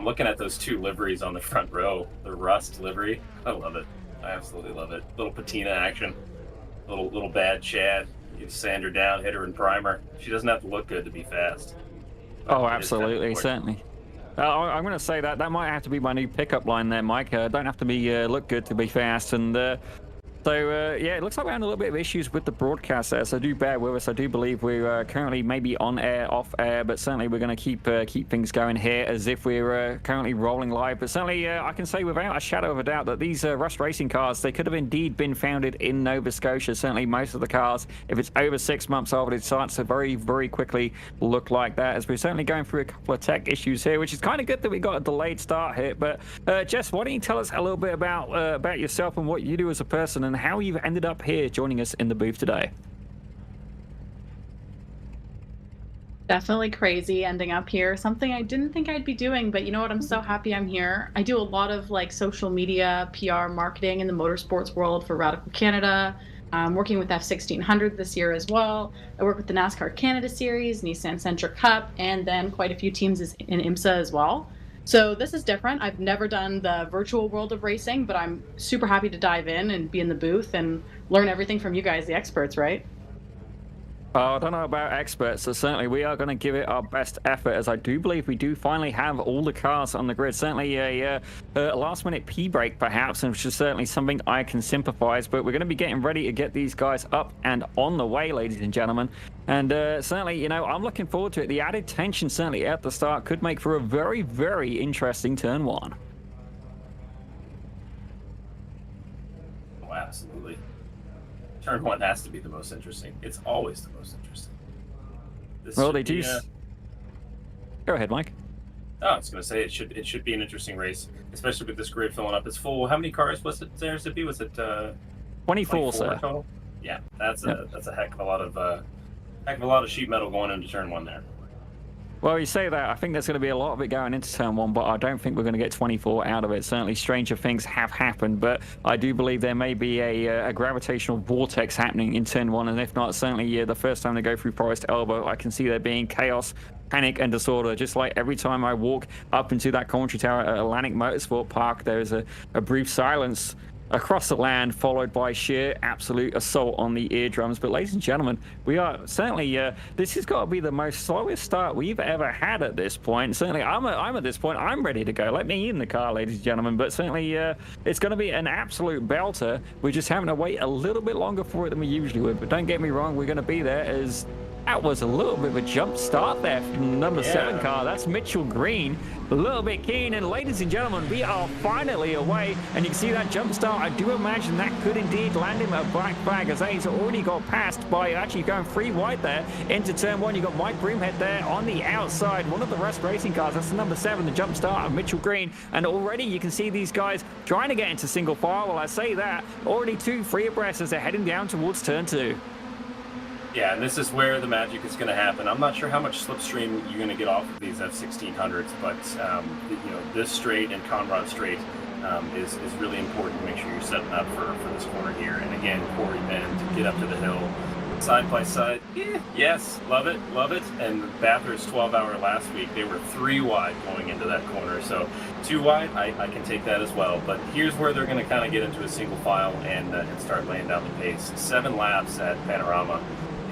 I'm looking at those two liveries on the front row. The rust livery. I love it. I absolutely love it. Little patina action. Little bad Chad. You sand her down, hit her in primer. She doesn't have to look good to be fast. Oh, absolutely, certainly. I'm going to say that might have to be my new pickup line there, Mike. Don't have to be look good to be fast. And yeah, it looks like we're having a little bit of issues with the broadcast there, so do bear with us. I do believe we're currently maybe on air, off air, but certainly we're going to keep things going here as if we're currently rolling live. But certainly I can say without a shadow of a doubt that these Rust Racing cars, they could have indeed been founded in Nova Scotia. Certainly most of the cars, if it's over 6 months old, it starts to very, very quickly look like that, as we're certainly going through a couple of tech issues here, which is kind of good that we got a delayed start here. But Jess, why don't you tell us a little bit about yourself and what you do as a person, and how you've ended up here joining us in the booth today. Definitely crazy ending up here. Something I didn't think I'd be doing, but you know what? I'm so happy I'm here. I do a lot of like social media, PR, marketing in the motorsports world for Radical Canada. I'm working with F1600 this year as well. I work with the NASCAR Canada Series, Nissan Sentra Cup, and then quite a few teams in IMSA as well. So this is different. I've never done the virtual world of racing, but I'm super happy to dive in and be in the booth and learn everything from you guys, the experts, right? I don't know about experts, so certainly we are going to give it our best effort, as I do believe we do finally have all the cars on the grid. Certainly a last-minute P-break, perhaps, which is certainly something I can sympathize, but we're going to be getting ready to get these guys up and on the way, ladies and gentlemen. And certainly, you know, I'm looking forward to it. The added tension certainly at the start could make for a very, very interesting turn one. Oh, absolutely. Turn one has to be the most interesting. It's always the most interesting. Well, they do. Go ahead, Mike. Oh, I was going to say it should be an interesting race, especially with this grid filling up. It's full. How many cars was it there to be? Was it 24, sir? Total? Yeah, that's a heck of a lot of sheet metal going into turn one there. Well, you say that. I think there's going to be a lot of it going into turn one, but I don't think we're going to get 24 out of it. Certainly, stranger things have happened, but I do believe there may be a gravitational vortex happening in turn one, and if not, certainly the first time they go through Forest Elbow, I can see there being chaos, panic, and disorder. Just like every time I walk up into that commentary tower at Atlantic Motorsport Park, there is a brief silence across the land, followed by sheer absolute assault on the eardrums. But ladies and gentlemen, we are certainly this has got to be the most slowest start we've ever had at this point. Certainly I'm at this point, I'm ready to go. Let me in the car, ladies and gentlemen. But certainly it's going to be an absolute belter. We're just having to wait a little bit longer for it than we usually would, but don't get me wrong, we're going to be there. As that was a little bit of a jump start there from the number 7 car. That's Mitchell Green, a little bit keen. And ladies and gentlemen, we are finally away. And you can see that jump start. I do imagine that could indeed land him a black flag, as he's already got passed by actually going 3 wide there into turn 1. You got Mike Broomhead there on the outside, one of the Rust Racing cars. That's the number 7, the jump start of Mitchell Green. And already you can see these guys trying to get into single file. Well, I say that already 2 free abreast as they're heading down towards turn 2. Yeah, and this is where the magic is going to happen. I'm not sure how much slipstream you're going to get off of these F1600s, but you know, this straight and Conrad straight is really important to make sure you're setting up for this corner here. And again, Corey Bend to get up to the hill, side by side. Yeah, yes, love it, love it. And Bathurst 12-hour last week, they were 3 wide going into that corner. So 2 wide, I can take that as well. But here's where they're going to kind of get into a single file and start laying down the pace. 7 laps at Panorama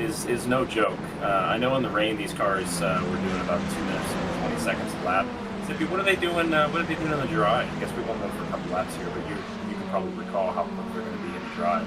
is no joke. I know in the rain these cars were doing about 2 minutes and 20 seconds a lap. Zippy, what are they doing? What are they doing in the dry? I guess we won't know for a couple laps here, but you can probably recall how quick they're going to be in the dry.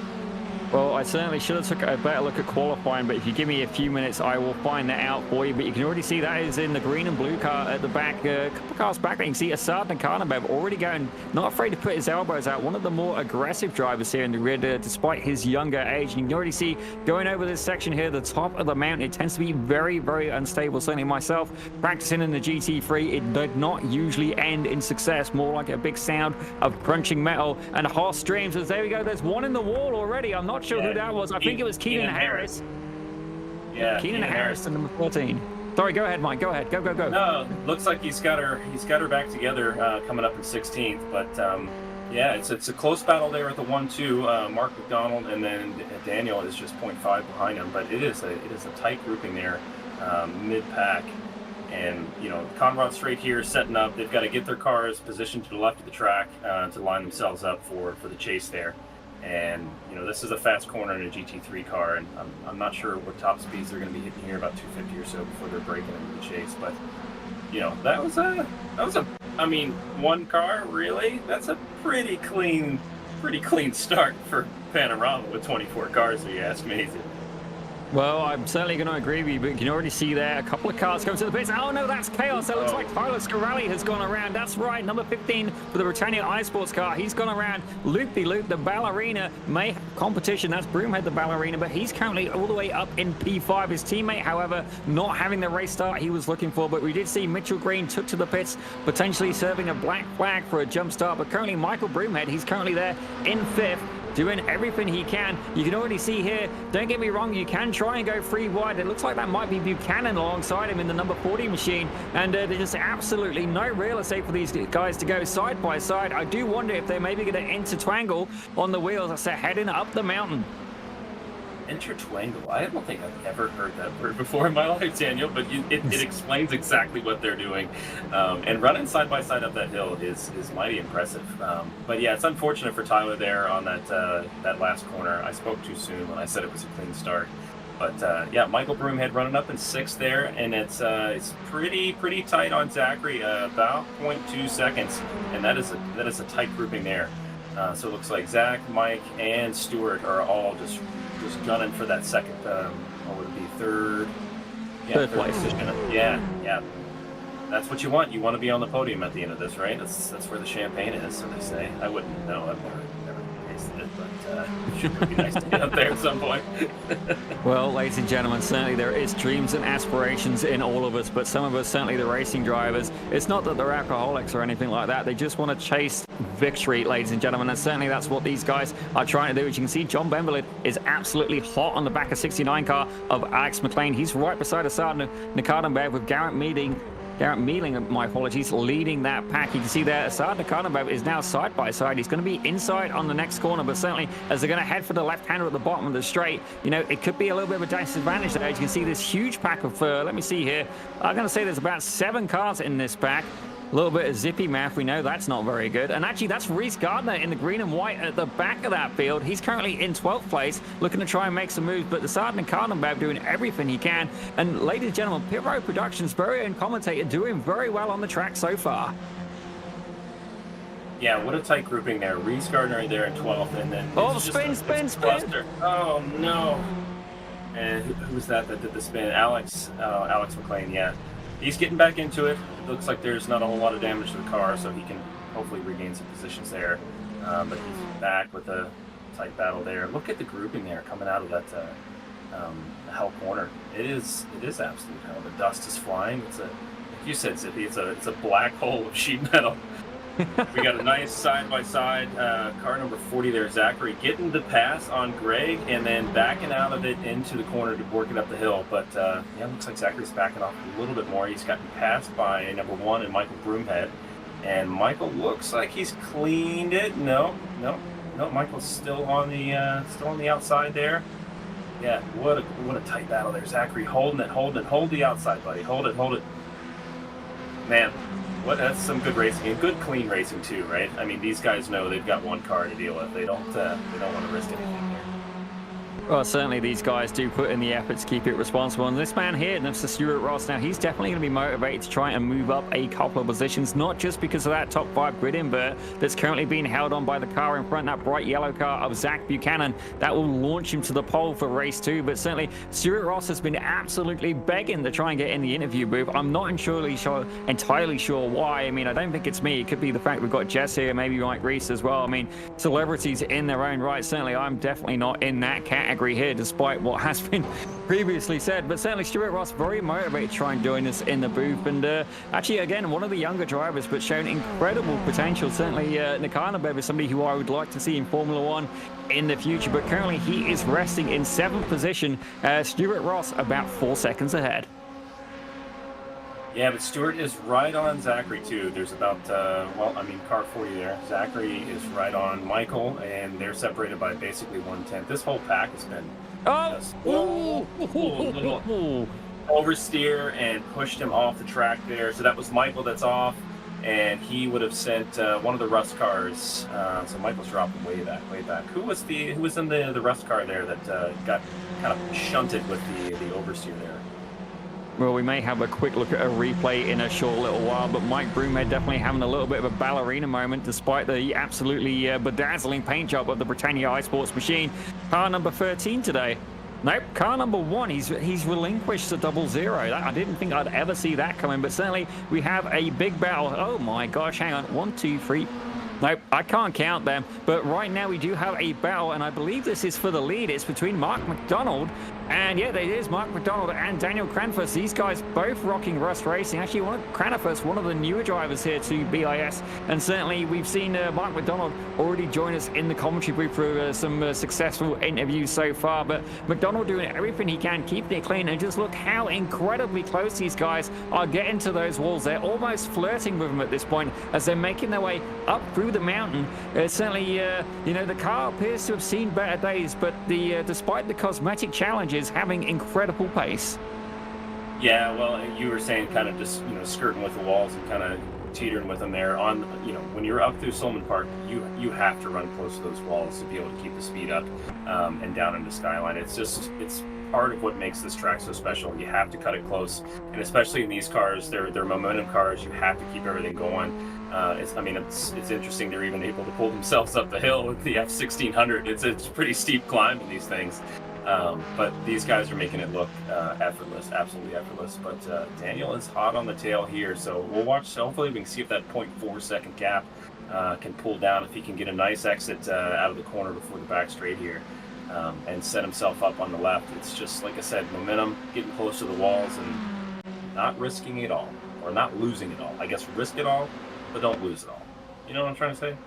Well, I certainly should have took a better look at qualifying, but if you give me a few minutes, I will find that out for you. But you can already see that is in the green and blue car at the back. A couple of cars back there, you can see Assad Nakarnabev already going, not afraid to put his elbows out. One of the more aggressive drivers here in the grid, despite his younger age. And you can already see going over this section here, the top of the mountain, it tends to be very, very unstable. Certainly myself, practicing in the GT3, it did not usually end in success. More like a big sound of crunching metal and harsh streams. As there we go, there's one in the wall already. I'm not sure who that was. I think it was Keenan Harris. Yeah, Keenan Harris, number 14. Sorry, go ahead, Mike. Go ahead. Go. No, looks like he's got her back together coming up in 16th. But yeah, it's a close battle there at the 1-2. Mark McDonald and then Daniel is just 0.5 behind him. But it is a tight grouping there, mid pack. And, you know, Conrad straight here setting up. They've got to get their cars positioned to the left of the track to line themselves up for the chase there. And, you know, this is a fast corner in a GT3 car, and I'm not sure what top speeds they're going to be hitting here, about 250 or so before they're breaking into the chase. But, you know, that was a, I mean, one car, really? That's a pretty clean start for Panorama with 24 cars, if you ask me. Well, I'm certainly going to agree with you, but you can already see there a couple of cars coming to the pits. Oh, no, that's chaos. It looks like Tyler Scarelli has gone around. That's right, number 15 for the Britannia iSports car. He's gone around loop-de-loop. The ballerina may have competition. That's Broomhead, the ballerina, but he's currently all the way up in P5. His teammate, however, not having the race start he was looking for, but we did see Mitchell Green took to the pits, potentially serving a black flag for a jump start, but currently Michael Broomhead, he's currently there in 5th. Doing everything he can. You can already see here, don't get me wrong, you can try and go free wide. It looks like that might be Buchanan alongside him in the number 40 machine. And there's just absolutely no real estate for these guys to go side by side. I do wonder if they're maybe going to intertwangle on the wheels as they're heading up the mountain. Intertwangle. I don't think I've ever heard that word before in my life, Daniel, but it explains exactly what they're doing. And running side by side up that hill is mighty impressive. But yeah, it's unfortunate for Tyler there on that last corner. I spoke too soon when I said it was a clean start. But yeah, Michael Broomhead running up in 6th there, and it's pretty tight on Zachary, about 0.2 seconds, and that is a tight grouping there. So it looks like Zach, Mike, and Stuart are all just gunning for that second, what would it be, third place. Yeah. That's what you want. You want to be on the podium at the end of this, right? That's where the champagne is, so they say. I wouldn't know. I've never tasted it, but it would be nice to get up there at some point. Well, ladies and gentlemen, certainly there is dreams and aspirations in all of us, but some of us, certainly the racing drivers, it's not that they're alcoholics or anything like that. They just want to chase victory, ladies and gentlemen, and certainly that's what these guys are trying to do. As you can see, John Bemberlid is absolutely hot on the back of 69 car of Alex McLean. He's right beside Assad Nikadenbev with Garrett Mealing, my apologies, leading that pack. You can see there, Assad Nikadenbev is now side by side. He's going to be inside on the next corner, but certainly as they're going to head for the left-hander at the bottom of the straight, you know, it could be a little bit of a disadvantage there. As you can see, this huge pack of, let me see here, I'm going to say there's about 7 cars in this pack. A little bit of zippy math, we know that's not very good. And actually, that's Reese Gardner in the green and white at the back of that field. He's currently in 12th place, looking to try and make some moves, but the Sergeant Cardenbab doing everything he can. And ladies and gentlemen, Pit Road Productions, very own commentator, doing very well on the track so far. Yeah, what a tight grouping there. Reese Gardner there in 12th, and then spin. Oh no! And who was that did the spin? Alex McLean. Yeah, he's getting back into it. It looks like there's not a whole lot of damage to the car, so he can hopefully regain some positions there. But he's back with a tight battle there. Look at the grouping there coming out of that hell corner. It is absolute hell. The dust is flying. It's like you said, Zippy. It's a black hole of sheet metal. We got a nice side-by-side car number 40 there, Zachary, getting the pass on Greg and then backing out of it into the corner to work it up the hill. But yeah, it looks like Zachary's backing off a little bit more. He's gotten passed by number 1 and Michael Broomhead. And Michael looks like he's cleaned it. No, Michael's still on the outside there. Yeah, what a tight battle there. Zachary holding it. Hold the outside, buddy. Hold it. Man. That's some good racing and good clean racing too, right? I mean, these guys know they've got one car to deal with. They don't want to risk anything here. Well, certainly these guys do put in the effort to keep it responsible. And this man here, Mr. Stuart Ross, now he's definitely going to be motivated to try and move up a couple of positions, not just because of that top 5 grid invert that's currently being held on by the car in front, that bright yellow car of Zach Buchanan. That will launch him to the pole for race 2. But certainly Stuart Ross has been absolutely begging to try and get in the interview booth. I'm not entirely sure why. I mean, I don't think it's me. It could be the fact we've got Jess here, maybe Mike Reese as well. I mean, celebrities in their own right. Certainly, I'm definitely not in that category here, despite what has been previously said. But certainly Stuart Ross very motivated to try and join us in the booth, and actually again one of the younger drivers, but shown incredible potential. Certainly Nikanabev is somebody who I would like to see in Formula 1 in the future, but currently he is resting in 7th position. Stuart Ross about 4 seconds ahead. Yeah, but Stuart is right on Zachary too. There's about, car 40 there. Zachary is right on Michael, and they're separated by basically 1/10. This whole pack has been oversteer and pushed him off the track there. So that was Michael that's off, and he would have sent one of the Rust cars. So Michael's dropping way back, way back. Who was in the Rust car there that got kind of shunted with the oversteer there? Well, we may have a quick look at a replay in a short little while, but Mike Broomhead definitely having a little bit of a ballerina moment despite the absolutely bedazzling paint job of the Britannia iSports machine. Car number 13 today. Nope, car number 1, he's relinquished the 00. I didn't think I'd ever see that coming, but certainly we have a big battle. Oh my gosh, hang on, 1, 2, 3. Nope, I can't count them, but right now we do have a battle, and I believe this is for the lead. It's between Mark McDonald, and yeah, there is Mark McDonald and Daniel Cranfus. These guys both rocking Rust Racing. Actually, Cranfus, one of the newer drivers here to BIS, and certainly we've seen Mark McDonald already join us in the commentary booth for some successful interviews so far, but McDonald doing everything he can, keeping it clean, and just look how incredibly close these guys are getting to those walls. They're almost flirting with them at this point as they're making their way up through the mountain. Certainly, you know, the car appears to have seen better days, but despite the cosmetic challenges, having incredible pace. Yeah, well, you were saying kind of just, you know, skirting with the walls and kind of teetering with them there. On, you know, when you're up through Solomon Park, you have to run close to those walls to be able to keep the speed up and down into Skyline. It's part of what makes this track so special. You have to cut it close, and especially in these cars, they're momentum cars. You have to keep everything going. It's interesting they're even able to pull themselves up the hill with the F1600. It's a pretty steep climb in these things, but these guys are making it look effortless, absolutely effortless. But Daniel is hot on the tail here, so we'll watch. Hopefully, we can see if that 0.4 second gap can pull down, if he can get a nice exit out of the corner before the back straight here. And set himself up on the left. It's just, like I said, momentum, getting close to the walls and not risking it all, or not losing it all. I guess risk it all, but don't lose it all. You know what I'm trying to say?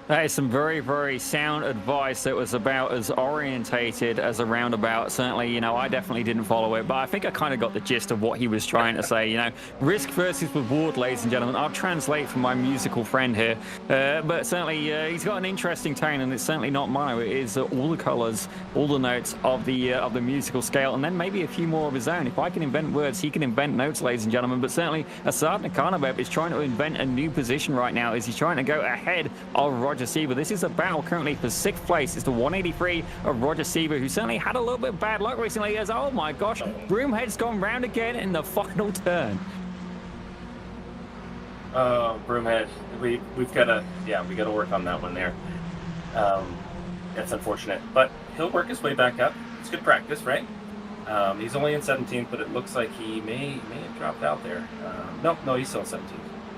That is some very, very sound advice that was about as orientated as a roundabout. Certainly, you know, I definitely didn't follow it, but I think I kind of got the gist of what he was trying to say. You know, risk versus reward, ladies and gentlemen. I'll translate from my musical friend here, but certainly he's got an interesting tone, and it's certainly not mono. It is all the colors, all the notes of the musical scale, and then maybe a few more of his own. If I can invent words, he can invent notes, ladies and gentlemen. But certainly, Asad Nakanabev is trying to invent a new position right now as he's trying to go ahead of Roger Sieber. This is a battle currently for 6th place. It's the 183 of Roger Sieber, who certainly had a little bit of bad luck recently as, oh my gosh, Broomhead's gone round again in the final turn. Oh, Broomhead, we've got to work on that one there. That's unfortunate, but he'll work his way back up. It's good practice, right? He's only in 17th, but it looks like he may have dropped out there. No, he's still in 17th.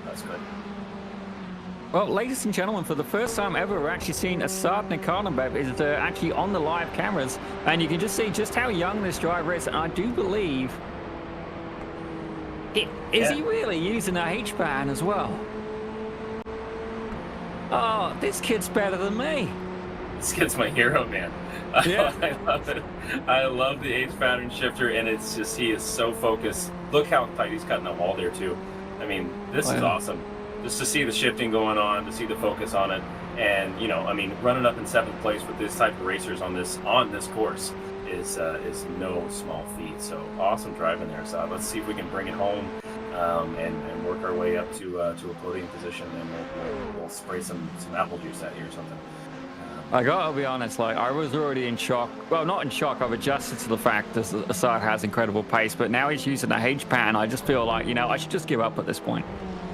That's good. Well, ladies and gentlemen, for the first time ever, we're actually seeing Asad Nakanabev is actually on the live cameras, and you can just see just how young this driver is. And I do believe, is he really using a H-pan as well? Oh, this kid's better than me. This kid's my hero, man. Yeah. I love it. I love the H-pattern shifter, and it's just, he is so focused. Look how tight he's cutting the wall there, too. I mean, this is awesome. Just to see the shifting going on, to see the focus on it, and, you know, I mean, running up in 7th place with this type of racers on this course is no small feat. So awesome driving there, so let's see if we can bring it home and work our way up to a podium position, and we'll spray some apple juice at you or something. I gotta be honest, like, I was already in shock. Well, not in shock, I've adjusted to the fact that Asad has incredible pace, but now he's using a H-pan. I just feel like, you know, I should just give up at this point.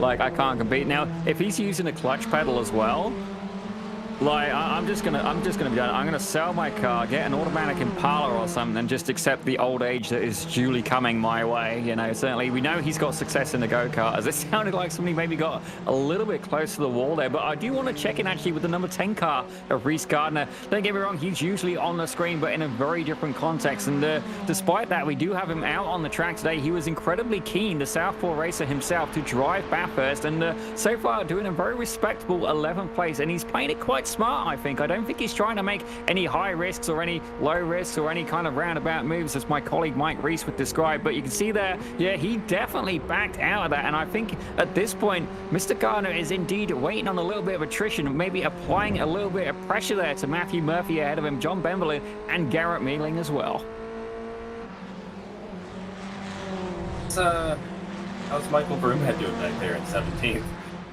Like, I can't compete. Now, if he's using a clutch pedal as well, like, I'm just gonna be done. I'm gonna sell my car, get an automatic Impala or something, and just accept the old age that is duly coming my way. You know, certainly we know he's got success in the go-karts. It sounded like somebody maybe got a little bit close to the wall there, but I do want to check in actually with the number 10 car of Reese Gardner. Don't get me wrong, he's usually on the screen, but in a very different context. And despite that, we do have him out on the track today. He was incredibly keen, the Southpaw racer himself, to drive Bathurst, and so far doing a very respectable 11th place, and he's playing it quite smart, I think. I don't think he's trying to make any high risks or any low risks or any kind of roundabout moves, as my colleague Mike Reese would describe. But you can see there, yeah, he definitely backed out of that. And I think at this point, Mr. Gardner is indeed waiting on a little bit of attrition, maybe applying a little bit of pressure there to Matthew Murphy ahead of him, John Bemberlin, and Garrett Mealing as well. how's Michael Broomhead doing back there in 17th?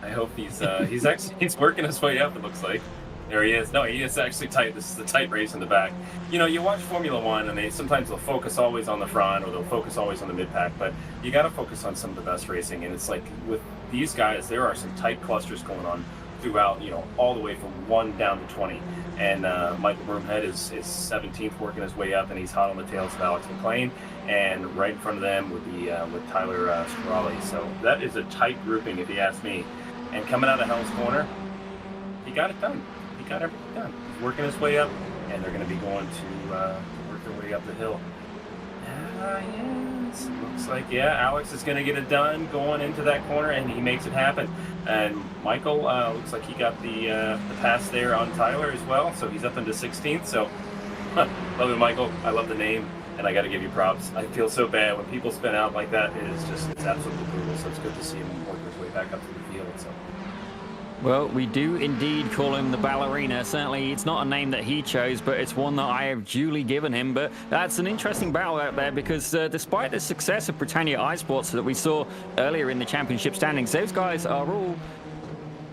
I hope he's working his way up. It looks like. There he is. No, he is actually tight. This is a tight race in the back. You know, you watch Formula One, and they'll focus always on the front, or they'll focus always on the mid pack. But you got to focus on some of the best racing. And it's like with these guys, there are some tight clusters going on throughout. You know, all the way from 1 down to 20. And Michael Broomhead is 17th, working his way up, and he's hot on the tails of Alex McLean. And right in front of them would be with Tyler Scarali. So that is a tight grouping, if you ask me. And coming out of Hell's Corner, he got it done. He got everything done. He's working his way up, and they're going to be going to work their way up the hill. Yes, looks like, Alex is going to get it done going into that corner, and he makes it happen. And Michael looks like he got the pass there on Tyler as well, so he's up into 16th. So, love it, Michael. I love the name, and I got to give you props. I feel so bad when people spin out like that. It's absolutely brutal. So it's good to see him work his way back up to the field. So. Well, we do indeed call him the ballerina. Certainly, it's not a name that he chose, but it's one that I have duly given him. But that's an interesting battle out there because despite the success of Britannia iSports that we saw earlier in the championship standings, those guys are all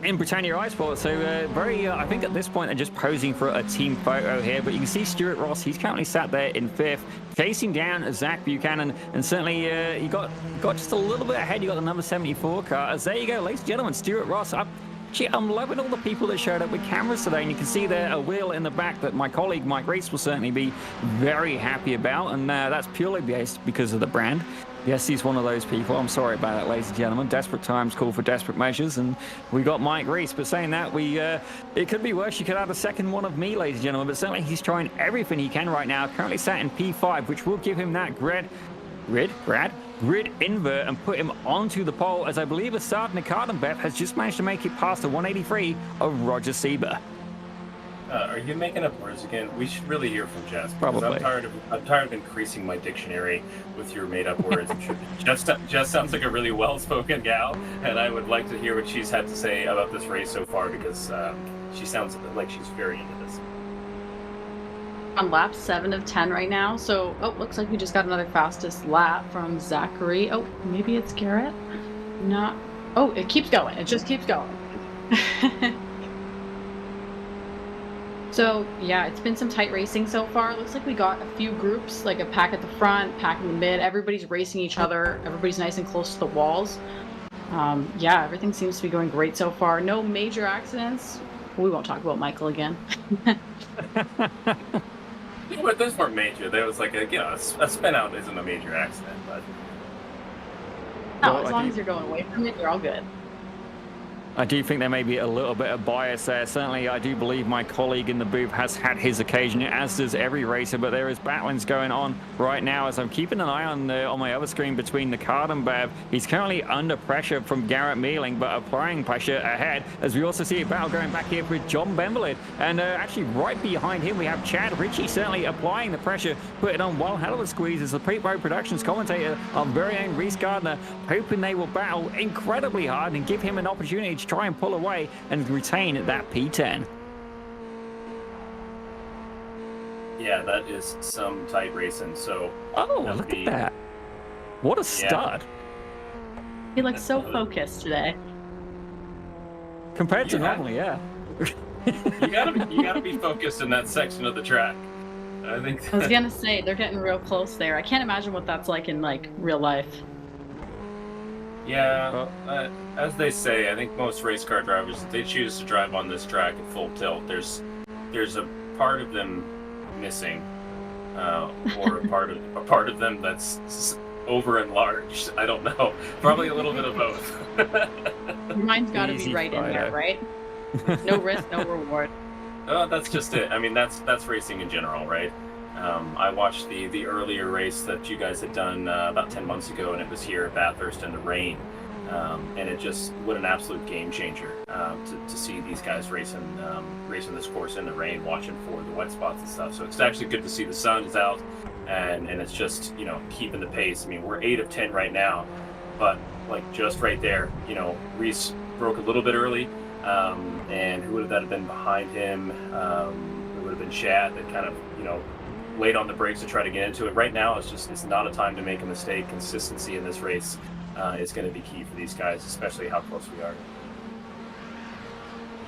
in Britannia iSports. So I think at this point they're just posing for a team photo here. But you can see Stuart Ross, he's currently sat there in 5th, chasing down Zach Buchanan. And certainly he got just a little bit ahead. You got the number 74 car. As there you go, ladies and gentlemen, Stuart Ross up. Gee, I'm loving all the people that showed up with cameras today, and you can see there a wheel in the back that my colleague Mike Reese will certainly be very happy about, and that's purely based because of the brand. Yes, he's one of those people. I'm sorry about that, ladies and gentlemen. Desperate times call for desperate measures, and we got Mike Reese. But saying that, it could be worse. You could have a second one of me, ladies and gentlemen, but certainly he's trying everything he can right now. Currently sat in P5, which will give him that grid invert and put him onto the pole, as I believe Assad Nikadenbev has just managed to make it past the 183 of Roger Sieber. Are you making up words again? We should really hear from Jess. Probably. I'm tired of increasing my dictionary with your made-up words. Jess sounds like a really well-spoken gal, and I would like to hear what she's had to say about this race so far, because she sounds like she's very into this. On lap 7 of 10 right now. So, looks like we just got another fastest lap from Zachary. Oh, maybe it's Garrett? Not. Oh, it keeps going. It just keeps going. So, yeah, it's been some tight racing so far. Looks like we got a few groups, like a pack at the front, pack in the mid. Everybody's racing each other. Everybody's nice and close to the walls. Yeah, everything seems to be going great so far. No major accidents. We won't talk about Michael again. But those weren't major. There was like a spin out isn't a major accident, but no, as long as you're going away from it, you're all good. I do think there may be a little bit of bias there. Certainly, I do believe my colleague in the booth has had his occasion, as does every racer, but there is battlings going on right now as I'm keeping an eye on my other screen between Nicard and Bev. He's currently under pressure from Garrett Mealing, but applying pressure ahead, as we also see a battle going back here with John Bemberlid. And actually right behind him, we have Chad Ritchie certainly applying the pressure, putting on one hell of a squeeze as the Pre-Pro Productions commentator, our very own Reese Gardner, hoping they will battle incredibly hard and give him an opportunity to try and pull away and retain that P10. Yeah, that is some tight racing. So look at that. What a stud. He looks so focused today. Compared to normally, yeah. you gotta be focused in that section of the track. I think I was gonna say they're getting real close there. I can't imagine what that's like in real life. Yeah, as they say, I think most race car drivers, if they choose to drive on this track at full tilt, there's a part of them missing, or a part of them that's over enlarged. I don't know. Probably a little bit of both. Mine's got to be right in there, right? No risk, no reward. That's just it. I mean, that's racing in general, right? I watched the earlier race that you guys had done about 10 months ago, and it was here at Bathurst in the rain. And it just, what an absolute game changer to see these guys racing this course in the rain, watching for the wet spots and stuff. So it's actually good to see the sun is out, and it's just, keeping the pace. I mean, we're 8 of 10 right now, but just right there, Reese broke a little bit early, and who would that have been behind him? It would have been Chad that kind of, late on the brakes to try to get into it. Right now, it's not a time to make a mistake. Consistency in this race is going to be key for these guys, especially how close we are.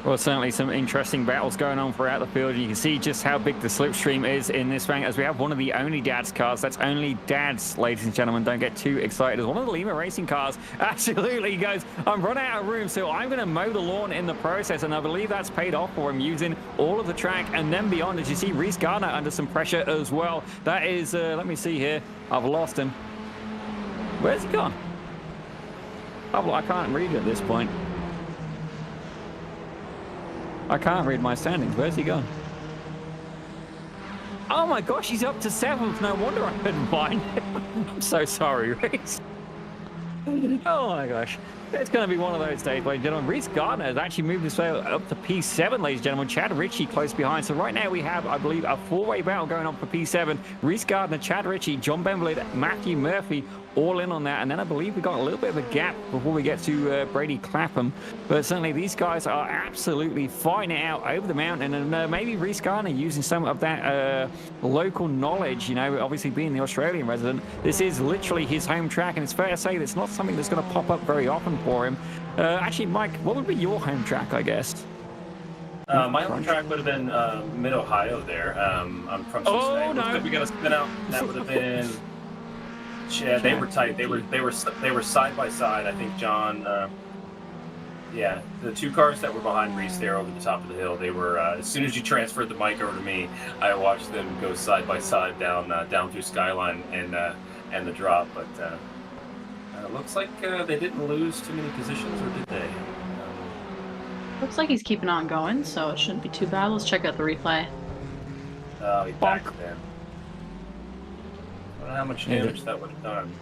Well, certainly some interesting battles going on throughout the field. You can see just how big the slipstream is in this rank, as we have one of the only dads cars. That's only dads, ladies and gentlemen. Don't get too excited. As one of the Lima Racing cars absolutely goes, I'm running out of room, so I'm going to mow the lawn in the process. And I believe that's paid off for him, using all of the track and then beyond. As you see, Reese Gardner under some pressure as well. That is, let me see here. I've lost him. Where's he gone? Oh, I can't read it at this point. I can't read my standings. Where's he gone? Oh my gosh, he's up to 7th. No wonder I couldn't find him. I'm so sorry, Reese. Oh my gosh. It's going to be one of those days, ladies and gentlemen. Reese Gardner has actually moved his way up to P7, ladies and gentlemen. Chad Ritchie close behind. So right now we have, I believe, a four-way battle going on for P7. Reese Gardner, Chad Ritchie, John Benblid, Matthew Murphy, all in on that. And then I believe we got a little bit of a gap before we get to Brady Clapham. But certainly these guys are absolutely fighting it out over the mountain. And maybe Reese Gardner using some of that local knowledge, you know, obviously being the Australian resident. This is literally his home track, and it's fair to say that's not something that's going to pop up very often for him. Actually, Mike, what would be your home track, I guess? My home track would have been Mid-Ohio there. I'm from Cincinnati. Oh, no. We got to spin out. That would have been... Yeah, they were tight. They were side by side. I think John. Yeah, the two cars that were behind Reese there over the top of the hill. They were as soon as you transferred the mic over to me, I watched them go side by side down through Skyline and the drop. But it looks like they didn't lose too many positions, or did they? Looks like he's keeping on going, so it shouldn't be too bad. Let's check out the replay. Oh, he backed it in. I don't know how much damage that would have done.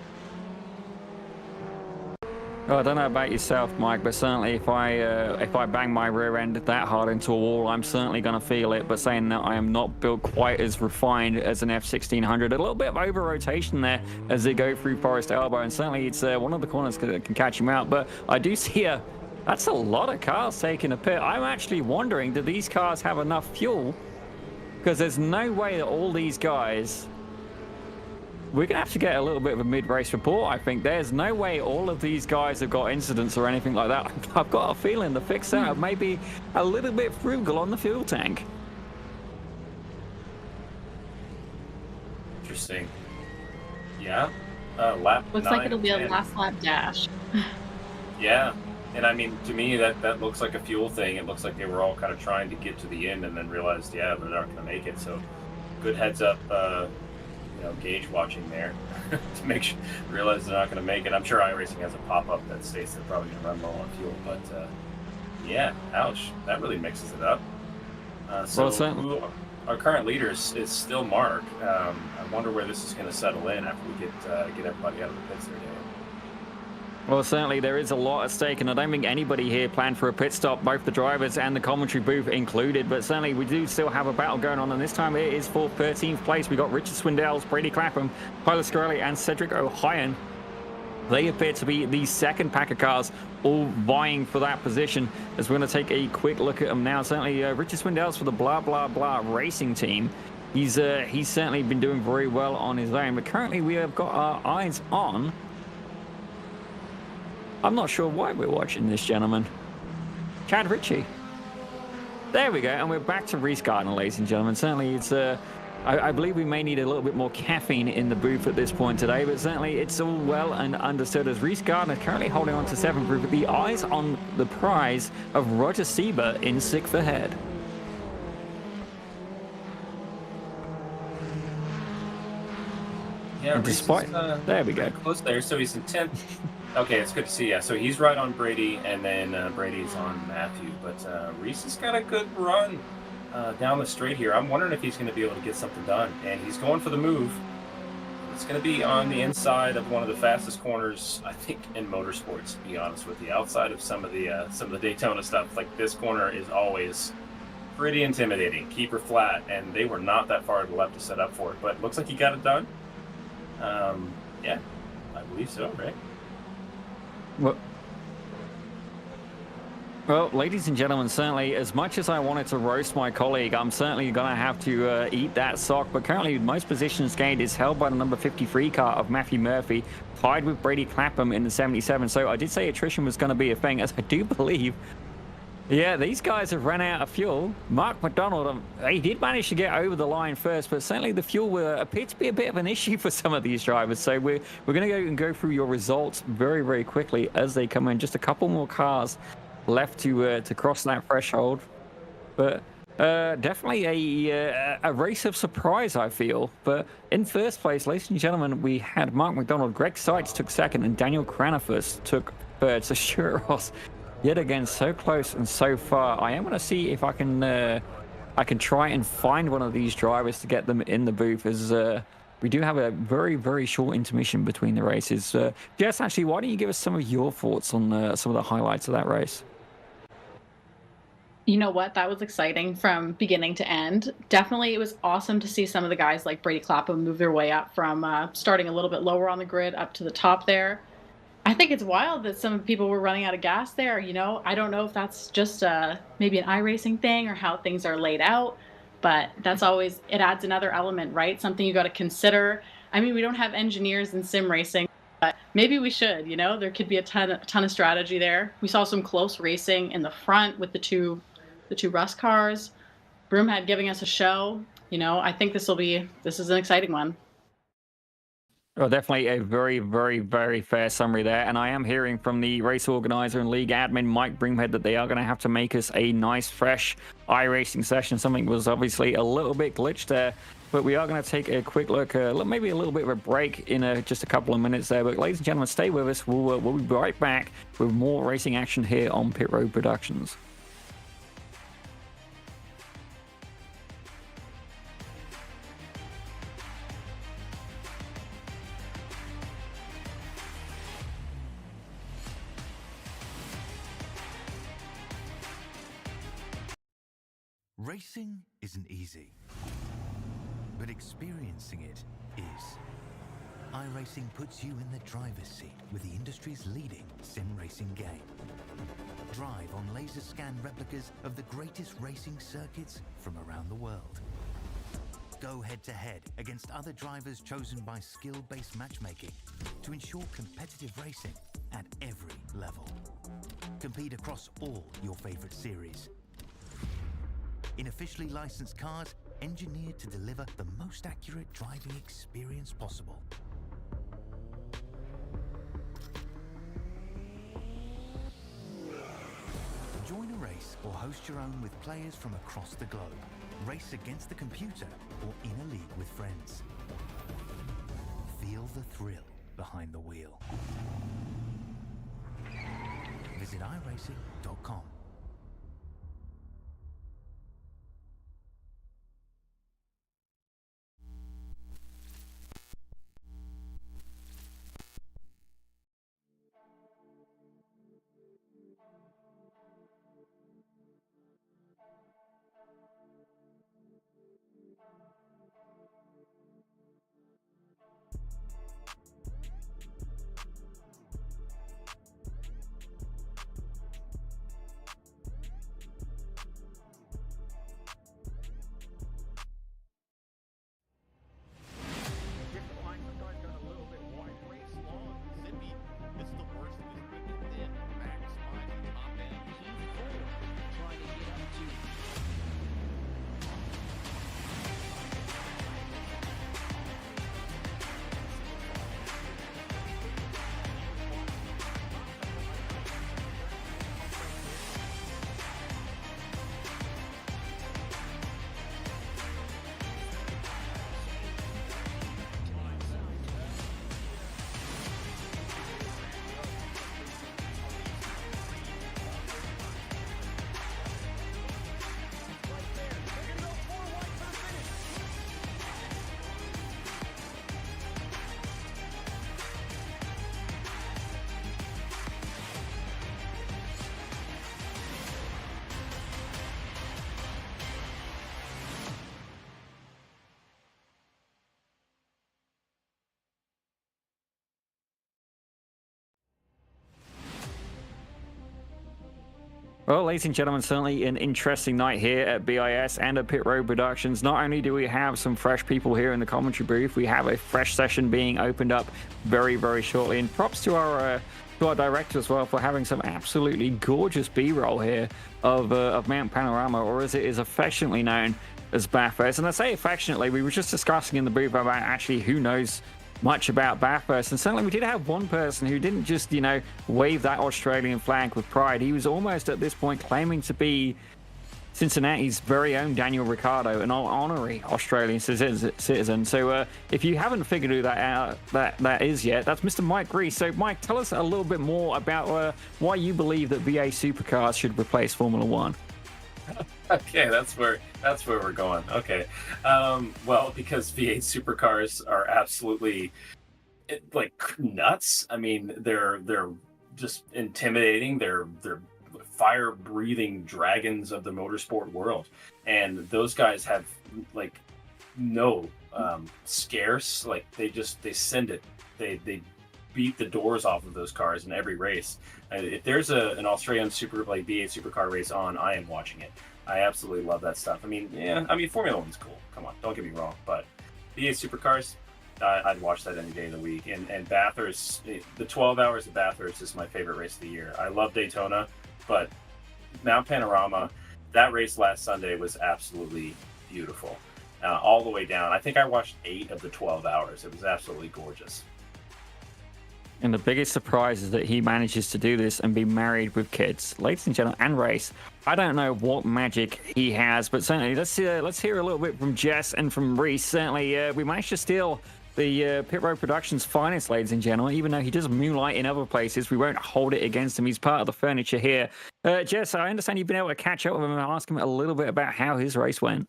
Well, I don't know about yourself, Mike, but certainly if I bang my rear end that hard into a wall, I'm certainly going to feel it. But saying that, I am not built quite as refined as an F1600. A little bit of over rotation there as they go through Forest Elbow, and certainly it's one of the corners that can catch him out. But I do see that's a lot of cars taking a pit. I'm actually wondering, do these cars have enough fuel? Because there's no way that all these guys... We're going to have to get a little bit of a mid-race report, I think. There's no way all of these guys have got incidents or anything like that. I've got a feeling the fix setup may be a little bit frugal on the fuel tank. Interesting. Yeah. Lap Looks 9, like it'll be 10. a last lap dash. Yeah. And I mean, to me, that looks like a fuel thing. It looks like they were all kind of trying to get to the end and then realized, yeah, they're not going to make it. So good heads up, gauge watching there to make sure, realize they're not going to make it. I'm sure iRacing has a pop-up that states they're probably going to run low on fuel, but yeah, ouch, that really mixes it up. Our current leader is still Mark. I wonder where this is going to settle in after we get everybody out of the pits there, Dave. Well, certainly there is a lot at stake, and I don't think anybody here planned for a pit stop, both the drivers and the commentary booth included. But certainly we do still have a battle going on, and this time it is for 13th place. We got Richard Swindells, Brady Clapham, Tyler Scarelli, and Cedric O'Hyan. They appear to be the second pack of cars, all vying for that position. As we're going to take a quick look at them now. Certainly Richard Swindells for the blah blah blah racing team. He's certainly been doing very well on his own, but currently we have got our eyes on... I'm not sure why we're watching this gentleman. Chad Ritchie. There we go, and we're back to Reese Gardner, ladies and gentlemen. Certainly it's... I believe we may need a little bit more caffeine in the booth at this point today, but certainly it's all well and understood as Reese Gardner currently holding on to 7th with the eyes on the prize of Roger Sieber in 6th ahead. Yeah, despite there we go. Close there, so he's in 10th. Okay, it's good to see. Yeah, so he's right on Brady, and then Brady's on Matthew. But Reese has got a good run down the straight here. I'm wondering if he's going to be able to get something done, and he's going for the move. It's going to be on the inside of one of the fastest corners, I think, in motorsports. To be honest with you, outside of some of the Daytona stuff, like this corner is always pretty intimidating. Keep her flat, and they were not that far to the left to set up for it. But it looks like he got it done. Yeah, I believe so, right? Well, Well, ladies and gentlemen, certainly, as much as I wanted to roast my colleague, I'm certainly going to have to eat that sock. But currently, most positions gained is held by the number 53 car of Matthew Murphy, tied with Brady Clapham in the 77. So I did say attrition was going to be a thing, as I do believe. Yeah, these guys have run out of fuel. Mark McDonald, he did manage to get over the line first, but certainly the fuel appeared to be a bit of an issue for some of these drivers. So we're going to go through your results very, very quickly as they come in. Just a couple more cars left to cross that threshold, but definitely a race of surprise, I feel. But in first place, ladies and gentlemen, we had Mark McDonald, Greg Seitz took second, and Daniel Cranifus took third. So Stuart Ross, yet again, so close and so far. I am going to see if I can try and find one of these drivers to get them in the booth, as we do have a very, very short intermission between the races. Jess, actually, why don't you give us some of your thoughts on some of the highlights of that race? You know what? That was exciting from beginning to end. Definitely, it was awesome to see some of the guys like Brady Clapham move their way up from starting a little bit lower on the grid up to the top there. I think it's wild that some people were running out of gas there. I don't know if that's just maybe an iRacing thing or how things are laid out, but that's always, it adds another element, right? Something you got to consider. I mean, we don't have engineers in sim racing, but maybe we should. There could be a ton of strategy there. We saw some close racing in the front with the two Rust cars. Broomhead giving us a show. I think this is an exciting one. Well, definitely a very, very, very fair summary there. And I am hearing from the race organizer and league admin, Mike Broomhead, that they are going to have to make us a nice, fresh iRacing session. Something was obviously a little bit glitched there. But we are going to take a quick look, maybe a little bit of a break in just a couple of minutes there. But ladies and gentlemen, stay with us. We'll be right back with more racing action here on Pit Road Productions. Racing isn't easy, but experiencing it is. iRacing puts you in the driver's seat with the industry's leading sim racing game. Drive on laser scan replicas of the greatest racing circuits from around the world. Go head-to-head against other drivers chosen by skill-based matchmaking to ensure competitive racing at every level. Compete across all your favorite series in officially licensed cars engineered to deliver the most accurate driving experience possible. Join a race or host your own with players from across the globe. Race against the computer or in a league with friends. Feel the thrill behind the wheel. Visit iRacing.com. Well, ladies and gentlemen, certainly an interesting night here at BIS and at Pit Road Productions. Not only do we have some fresh people here in the commentary booth, we have a fresh session being opened up very, very shortly. And props to our director as well for having some absolutely gorgeous B-roll here of Mount Panorama, or as it is affectionately known as Bathurst. And I say affectionately, we were just discussing in the booth about actually who knows much about Bathurst, and certainly we did have one person who didn't just, you know, wave that Australian flag with pride. He was almost at this point claiming to be Cincinnati's very own Daniel Ricciardo, an honorary Australian citizen. So if you haven't figured who that out, that is yet, that's Mr. Mike Grease. So Mike, tell us a little bit more about why you believe that VA supercars should replace Formula One. Okay, that's where we're going. Okay, well, because V8 supercars are absolutely like nuts. I mean, they're just intimidating. They're fire-breathing dragons of the motorsport world, and those guys have like no scarce. Like they send it. They beat the doors off of those cars in every race. If there's an Australian V8 supercar race on, I am watching it. I absolutely love that stuff. I mean, Formula One's cool. Come on, don't get me wrong. But V8 supercars, I'd watch that any day of the week. And Bathurst, the 12 hours of Bathurst is my favorite race of the year. I love Daytona, but Mount Panorama, that race last Sunday was absolutely beautiful. All the way down. I think I watched 8 of the 12 hours. It was absolutely gorgeous. And the biggest surprise is that he manages to do this and be married with kids. Ladies and gentlemen, and race. I don't know what magic he has, but certainly let's hear a little bit from Jess and from Reese. Certainly, we managed to steal the Pit Road Productions finest, ladies and gentlemen. Even though he does moonlight in other places, we won't hold it against him. He's part of the furniture here. Jess, I understand you've been able to catch up with him and ask him a little bit about how his race went.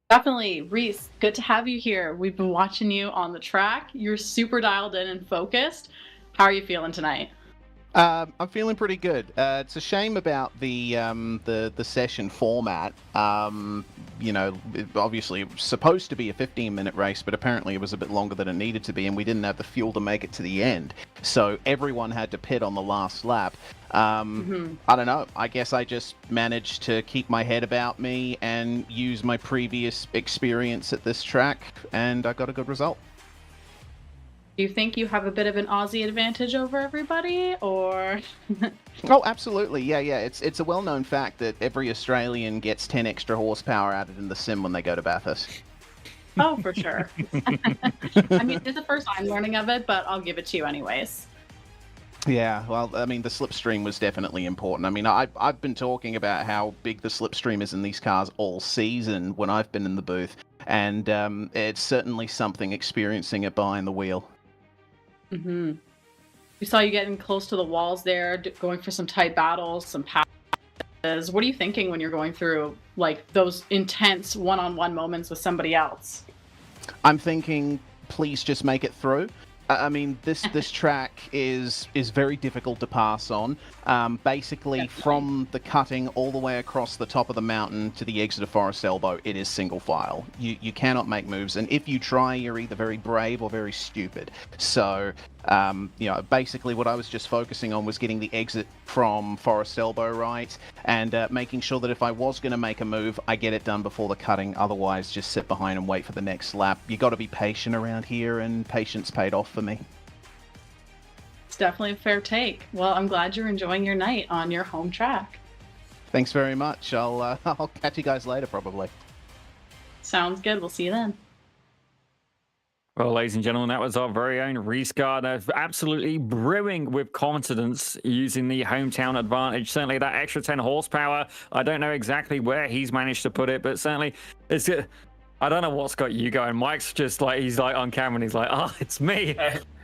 Definitely. Reese, good to have you here. We've been watching you on the track. You're super dialed in and focused. How are you feeling tonight? I'm feeling pretty good. It's a shame about the session format. Obviously it was supposed to be a 15-minute race, but apparently it was a bit longer than it needed to be, and we didn't have the fuel to make it to the end. So everyone had to pit on the last lap. I don't know. I guess I just managed to keep my head about me and use my previous experience at this track, and I got a good result. Do you think you have a bit of an Aussie advantage over everybody, or? Oh, absolutely. Yeah. It's a well-known fact that every Australian gets 10 extra horsepower added in the sim when they go to Bathurst. Oh, for sure. I mean, it's the first I'm learning of it, but I'll give it to you anyways. Yeah, well, I mean, the slipstream was definitely important. I mean, I've been talking about how big the slipstream is in these cars all season when I've been in the booth, and it's certainly something experiencing it behind the wheel. We saw you getting close to the walls there, going for some tight battles, some passes. What are you thinking when you're going through like those intense one-on-one moments with somebody else? I'm thinking, please just make it through. I mean, this track is very difficult to pass on. Basically, definitely. From the cutting all the way across the top of the mountain to the exit of Forest Elbow, it is single file. You cannot make moves, and if you try, you're either very brave or very stupid. So, basically what I was just focusing on was getting the exit from Forest Elbow right, and making sure that if I was going to make a move, I get it done before the cutting. Otherwise, just sit behind and wait for the next lap. You got to be patient around here, and patience paid off for me. It's definitely a fair take. Well, I'm glad you're enjoying your night on your home track. Thanks very much. I'll catch you guys later, probably. Sounds good. We'll see you then. Well, ladies and gentlemen, that was our very own Reese Gardner, absolutely brimming with confidence using the hometown advantage. Certainly that extra 10 horsepower, I don't know exactly where he's managed to put it, but certainly it's I don't know what's got you going. Mike's just like, he's like on camera and he's like, oh, it's me.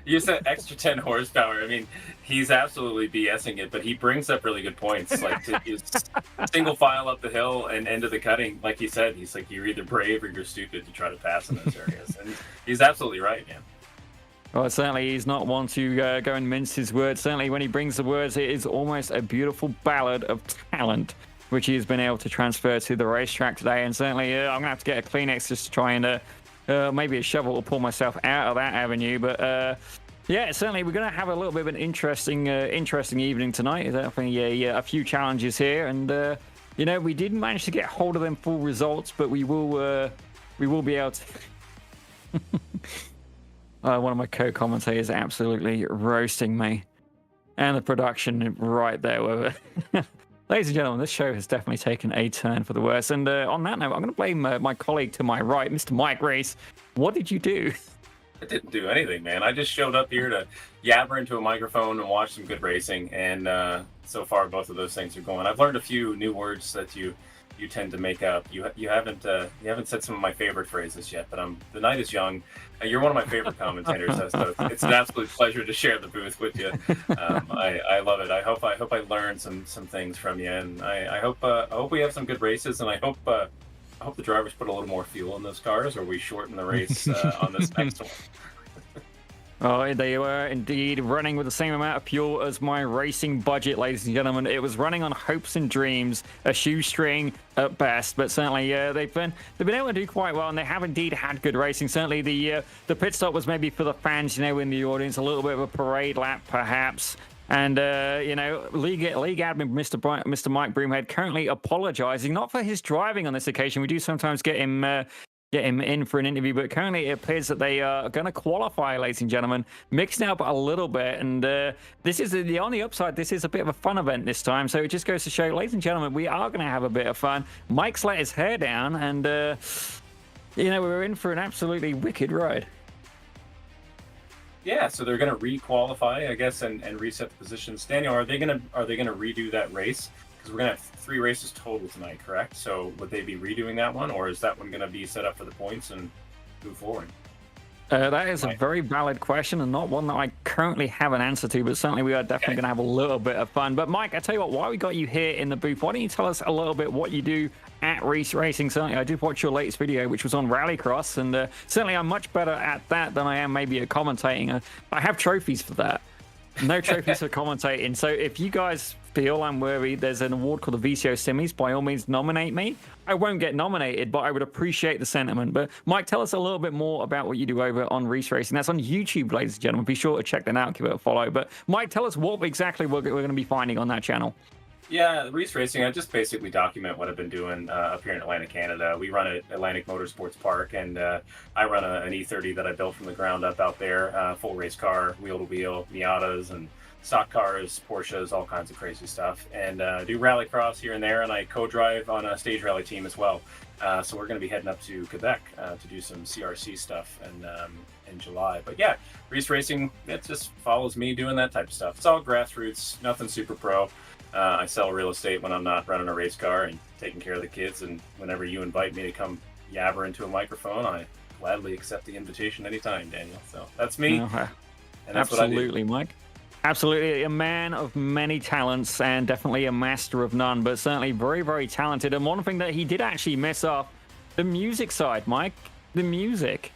You said extra 10 horsepower. I mean, he's absolutely BSing it, but he brings up really good points. Like, to just single file up the hill and into the cutting. Like he said, he's like, you're either brave or you're stupid to try to pass in those areas. And he's absolutely right, man. Well, certainly he's not one to go and mince his words. Certainly when he brings the words, it is almost a beautiful ballad of talent, which he has been able to transfer to the racetrack today. And certainly I'm going to have to get a Kleenex just to try and maybe a shovel to pull myself out of that avenue. But Yeah, certainly. We're going to have a little bit of an interesting evening tonight. There's definitely a few challenges here, and we didn't manage to get hold of them full results, but we will be able to. One of my co-commentators absolutely roasting me, and the production right there with it. Ladies and gentlemen, this show has definitely taken a turn for the worse. And on that note, I'm going to blame my colleague to my right, Mr. Mike Reese. What did you do? I didn't do anything, man. I just showed up here to yabber into a microphone and watch some good racing, and so far both of those things are going. I've learned a few new words that you tend to make up. You haven't said some of my favorite phrases yet, but the night is young. You're one of my favorite commentators, so it's an absolute pleasure to share the booth with you. I love it. I hope I learned some things from you, and I hope we have some good races, and I hope the drivers put a little more fuel in those cars, or we shorten the race on this next one. Oh, they were indeed running with the same amount of fuel as my racing budget, ladies and gentlemen. It was running on hopes and dreams, a shoestring at best, but certainly they've been able to do quite well, and they have indeed had good racing. Certainly the pit stop was maybe for the fans, in the audience, a little bit of a parade lap, perhaps. And, league admin Mr. Mike Broomhead currently apologizing, not for his driving on this occasion. We do sometimes get him in for an interview, but currently it appears that they are going to qualify, ladies and gentlemen, mixed up a little bit. And this is on the upside. This is a bit of a fun event this time. So it just goes to show, ladies and gentlemen, we are going to have a bit of fun. Mike's let his hair down, and, we're in for an absolutely wicked ride. Yeah, so they're going to re-qualify, I guess, and reset the positions. Daniel, are they going to redo that race? Because we're going to have 3 races total tonight, correct? So would they be redoing that one, or is that one going to be set up for the points and move forward? That is a very valid question, and not one that I currently have an answer to, but certainly we are definitely going to have a little bit of fun. But Mike, I tell you what, why we got you here in the booth, why don't you tell us a little bit what you do at Reese Racing? Certainly, I did watch your latest video, which was on Rallycross, and certainly I'm much better at that than I am maybe at commentating. I have trophies for that. No trophies for commentating. So if you guys feel I'm worthy, there's an award called the VCO Simmies. By all means, nominate me. I won't get nominated, but I would appreciate the sentiment. But Mike, tell us a little bit more about what you do over on Reese Racing. That's on YouTube, ladies and gentlemen. Be sure to check that out, give it a follow. But Mike, tell us what exactly we're going to be finding on that channel. Yeah, Reese Racing, I just basically document what I've been doing up here in Atlantic, Canada. We run at Atlantic Motorsports Park, and I run an E30 that I built from the ground up out there, full race car, wheel-to-wheel, Miatas, and stock cars, Porsches, all kinds of crazy stuff. And do rallycross here and there, and I co-drive on a stage rally team as well. So we're going to be heading up to Quebec to do some CRC stuff in July. But yeah, Reese Racing, it just follows me doing that type of stuff. It's all grassroots, nothing super pro. I sell real estate when I'm not running a race car and taking care of the kids. And whenever you invite me to come yabber into a microphone, I gladly accept the invitation anytime, Daniel. So that's me. And that's absolutely, what I do. Mike. Absolutely, a man of many talents and definitely a master of none, but certainly very, very talented. And one thing that he did actually miss off, the music side, Mike. The music.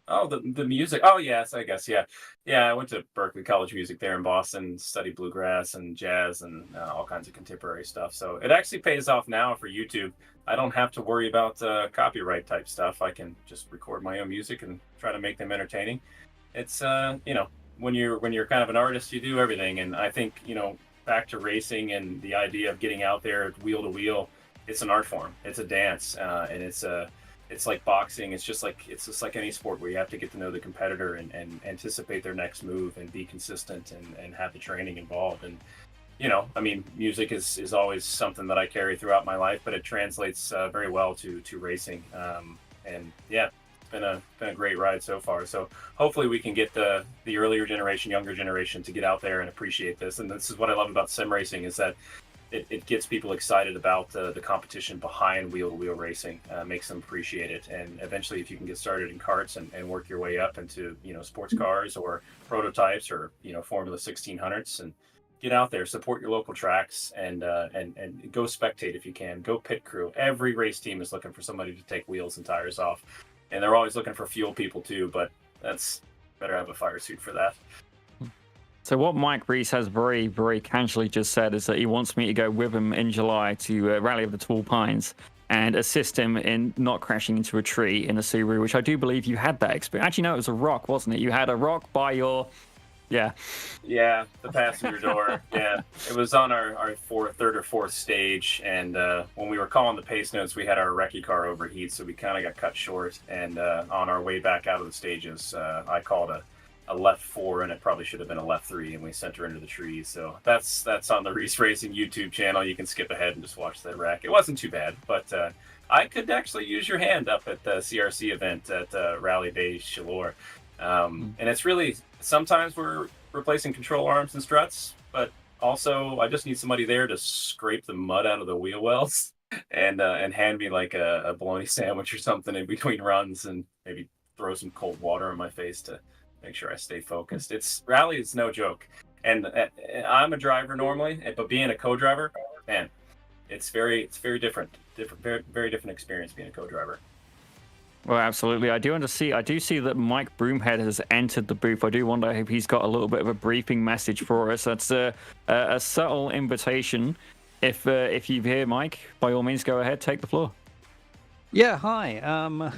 The music? Oh, yes, I guess, yeah. Yeah, I went to Berklee College of Music there in Boston, studied bluegrass and jazz and all kinds of contemporary stuff. So it actually pays off now for YouTube. I don't have to worry about copyright type stuff. I can just record my own music and try to make them entertaining. It's, when you're kind of an artist, you do everything. And I think, back to racing and the idea of getting out there wheel to wheel, it's an art form. It's a dance, and it's like boxing. It's just like any sport where you have to get to know the competitor and anticipate their next move and be consistent and have the training involved. And, music is always something that I carry throughout my life, but it translates very well to racing. And yeah, it's been a great ride so far. So hopefully we can get the earlier generation, younger generation to get out there and appreciate this. And this is what I love about sim racing, is that it gets people excited about the competition behind wheel-to-wheel racing, makes them appreciate it. And eventually, if you can get started in karts and work your way up into, sports cars or prototypes or, Formula 1600s, and get out there, support your local tracks, and go spectate if you can. Go pit crew. Every race team is looking for somebody to take wheels and tires off. And they're always looking for fuel people too, but that's better have a fire suit for that. So what Mike Reese has very, very casually just said is that he wants me to go with him in July to Rally of the Tall Pines. and assist him in not crashing into a tree in a Subaru, which I do believe you had that experience. Actually, no, it was a rock, wasn't it? You had a rock by your... Yeah. Yeah, the passenger door. Yeah, it was on our third or fourth stage, and when we were calling the pace notes, we had our recce car overheat, so we kind of got cut short. And on our way back out of the stages, I called a left 4, and it probably should have been a left 3, and we sent her into the trees. So that's on the Reese Racing YouTube channel. You can skip ahead and just watch that wreck. It wasn't too bad, but I could actually use your hand up at the CRC event at Rally Bay Chaleur. And it's really, sometimes we're replacing control arms and struts, but also I just need somebody there to scrape the mud out of the wheel wells and hand me like a bologna sandwich or something in between runs, and maybe throw some cold water on my face to make sure I stay focused. Rally is no joke. And I'm a driver normally, but being a co-driver, man, it's very different, very different experience being a co-driver. Well, absolutely. I do see that Mike Broomhead has entered the booth. I do wonder if he's got a little bit of a briefing message for us. That's a subtle invitation. If you hear Mike, by all means, go ahead, take the floor. Yeah, hi.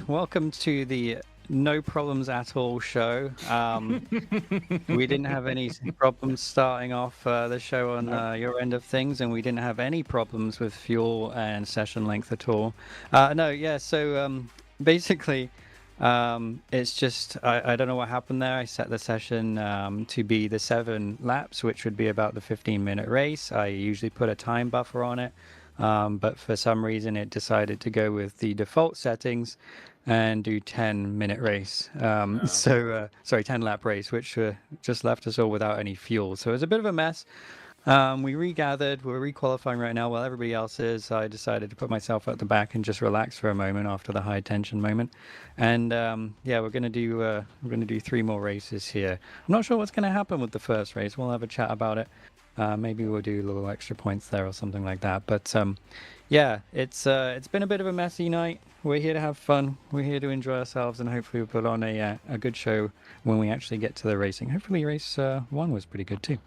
Welcome to the No Problems at All show. We didn't have any problems starting off the show on your end of things, and we didn't have any problems with fuel and session length at all. So basically, it's just I don't know what happened there. I set the session to be the 7 laps, which would be about the 15-minute race. I usually put a time buffer on it, but for some reason it decided to go with the default settings and do 10-minute race. 10-lap race, which just left us all without any fuel. So it was a bit of a mess. We regathered. We're requalifying right now while everybody else is. I decided to put myself at the back and just relax for a moment after the high tension moment. And we're gonna do 3 more races here. I'm not sure what's gonna happen with the first race. We'll have a chat about it. Maybe we'll do a little extra points there or something like that. But it's been a bit of a messy night. We're here to have fun. We're here to enjoy ourselves, and hopefully we'll put on a good show when we actually get to the racing. Hopefully race 1 was pretty good too.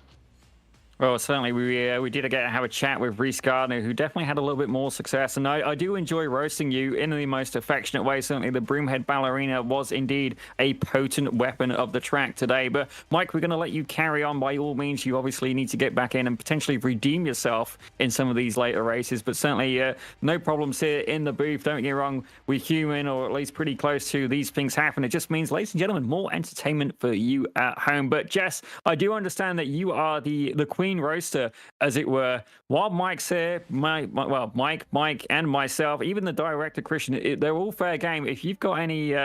Well, certainly we did get to have a chat with Reese Gardner, who definitely had a little bit more success. And I do enjoy roasting you in the most affectionate way. Certainly the Broomhead Ballerina was indeed a potent weapon of the track today. But Mike, we're going to let you carry on by all means. You obviously need to get back in and potentially redeem yourself in some of these later races. But certainly no problems here in the booth. Don't get me wrong, we're human, or at least pretty close to. These things happen. It just means, ladies and gentlemen, more entertainment for you at home. But Jess, I do understand that you are the queen roaster, as it were. While Mike's here, Mike, and myself, even the director Christian, they're all fair game. If you've got any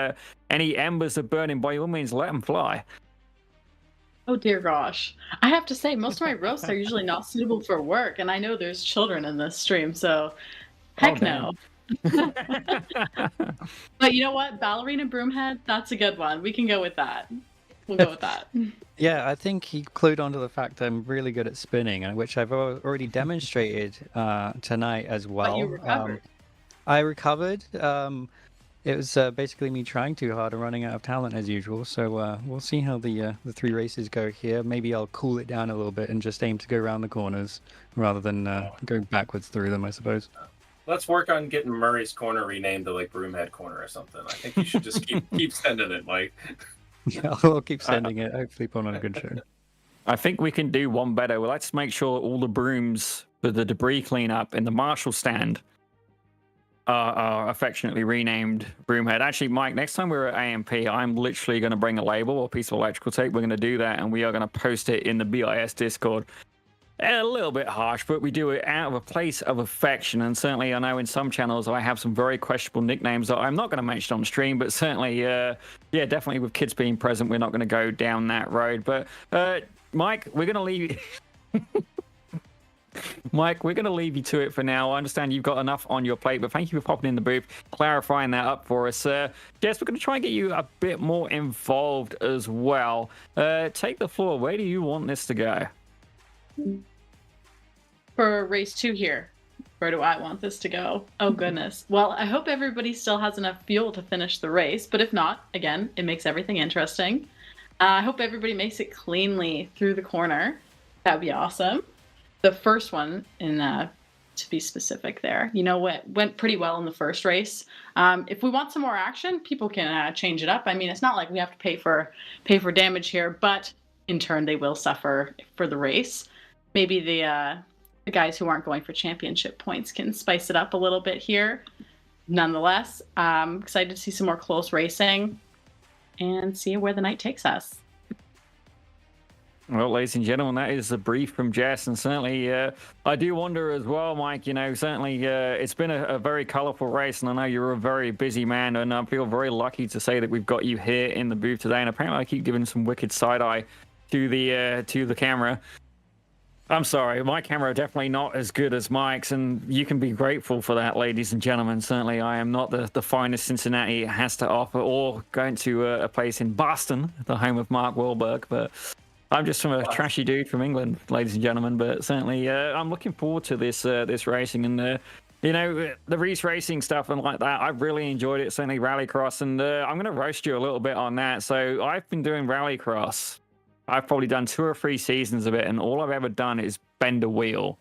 embers are burning, by all means, let them fly. Oh dear gosh. I have to say, most of my roasts are usually not suitable for work, and I know there's children in this stream, so heck no. But you know what? Ballerina Broomhead, that's a good one. We can go with that. We'll go with that. Yeah, I think he clued onto the fact that I'm really good at spinning, which I've already demonstrated tonight as well. But you recovered. I recovered. It was basically me trying too hard and running out of talent as usual. So we'll see how the 3 races go here. Maybe I'll cool it down a little bit and just aim to go around the corners rather than go backwards through them, I suppose. Let's work on getting Murray's Corner renamed to like Broomhead Corner or something. I think you should just keep sending it, Mike. Yeah, I'll keep sending it. Hopefully put on a good show. I think we can do one better. Well, let's make sure all the brooms for the debris cleanup in the Marshall stand are affectionately renamed Broomhead. Actually, Mike, next time we're at AMP, I'm literally going to bring a label or a piece of electrical tape. We're going to do that, and we are going to post it in the BiS Discord. A little bit harsh, but we do it out of a place of affection. And certainly, I know in some channels I have some very questionable nicknames that I'm not going to mention on stream, but certainly, definitely with kids being present, we're not going to go down that road. But Mike, we're going to leave Mike, we're going to leave you to it for now. I understand you've got enough on your plate, but thank you for popping in the booth, clarifying that up for us. Jess, we're going to try and get you a bit more involved as well. Take the floor. Where do you want this to go? For race 2 here, where do I want this to go? Oh goodness. Well, I hope everybody still has enough fuel to finish the race, but if not, again, it makes everything interesting. I hope everybody makes it cleanly through the corner. That'd be awesome. The first one in to be specific there. You know what went pretty well in the first race. If we want some more action, people can change it up. I mean, it's not like we have to pay for damage here, but in turn they will suffer for the race. Maybe the guys who aren't going for championship points can spice it up a little bit here. Nonetheless, I'm excited to see some more close racing and see where the night takes us. Well, ladies and gentlemen, that is a brief from Jess, and certainly I do wonder as well, Mike, you know, certainly it's been a very colourful race, and I know you're a very busy man, and I feel very lucky to say that we've got you here in the booth today, and apparently I keep giving some wicked side-eye to the camera. I'm sorry, my camera definitely not as good as Mike's, and you can be grateful for that, ladies and gentlemen. Certainly I am not the finest Cincinnati has to offer, or going to a place in Boston, the home of Mark Wahlberg, but I'm just from a trashy dude from England, ladies and gentlemen. But certainly I'm looking forward to this racing, and you know, the Reese racing stuff and like that. I've really enjoyed it, certainly Rallycross, and I'm going to roast you a little bit on that. So I've been doing Rallycross. I've probably done 2 or 3 seasons of it, and all I've ever done is bend a wheel.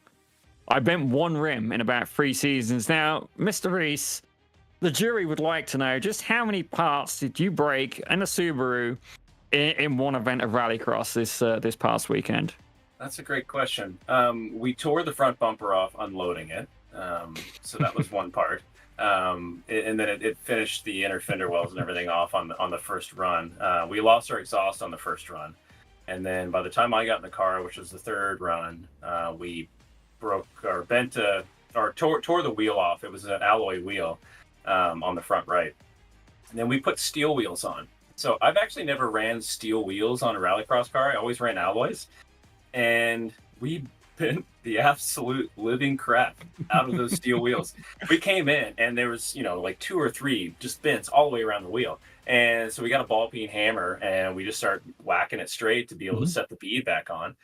I bent one rim in about 3 seasons. Now, Mr. Reese, the jury would like to know just how many parts did you break in a Subaru in one event of Rallycross this past weekend? That's a great question. We tore the front bumper off unloading it, so that was one part. And then it finished the inner fender wells and everything off on the first run. We lost our exhaust on the first run, and then by the time I got in the car, which was the third run, we broke or bent or tore the wheel off. It was an alloy wheel on the front right, and then we put steel wheels on. So I've actually never ran steel wheels on a Rallycross car. I always ran alloys, and we bent the absolute living crap out of those steel wheels. We came in, and there was, you know, like 2 or 3 just bends all the way around the wheel. And so we got a ball peen hammer, and we just started whacking it straight to be able to set the bead back on.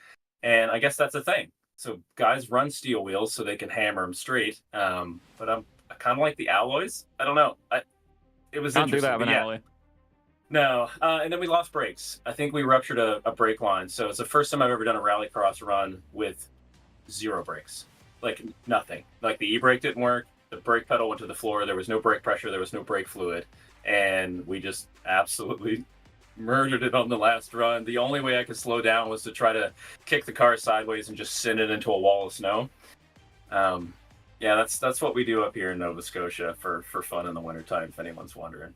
And I guess that's the thing. So guys run steel wheels so they can hammer them straight. But I kind of like the alloys. I don't know. It was Can't do interesting. that with an alloy. No, and then we lost brakes. I think we ruptured a brake line. So it's the first time I've ever done a Rallycross run with 0 brakes. Like nothing. Like the e-brake didn't work. The brake pedal went to the floor. There was no brake pressure. There was no brake fluid. And we just absolutely murdered it on the last run. The only way I could slow down was to try to kick the car sideways and just send it into a wall of snow. Yeah, that's what we do up here in Nova Scotia for fun in the wintertime, if anyone's wondering.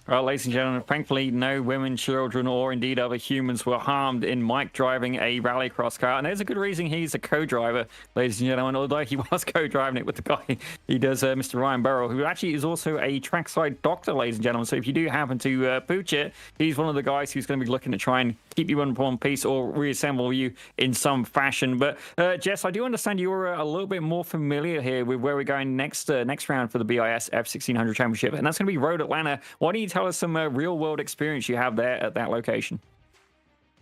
Well, ladies and gentlemen, thankfully no women, children, or indeed other humans were harmed in Mike driving a Rallycross car. And there's a good reason he's a co-driver, ladies and gentlemen, although he was co-driving it with the guy he does, Mr. Ryan Burrell, who actually is also a trackside doctor, ladies and gentlemen. So if you do happen to pooch it, he's one of the guys who's going to be looking to try and keep you in one piece or reassemble you in some fashion. But Jess, I do understand you're a little bit more familiar here with where we're going next round for the BiS F1600 Championship, and that's going to be Road Atlanta. Why don't you tell us some real-world experience you have there at that location?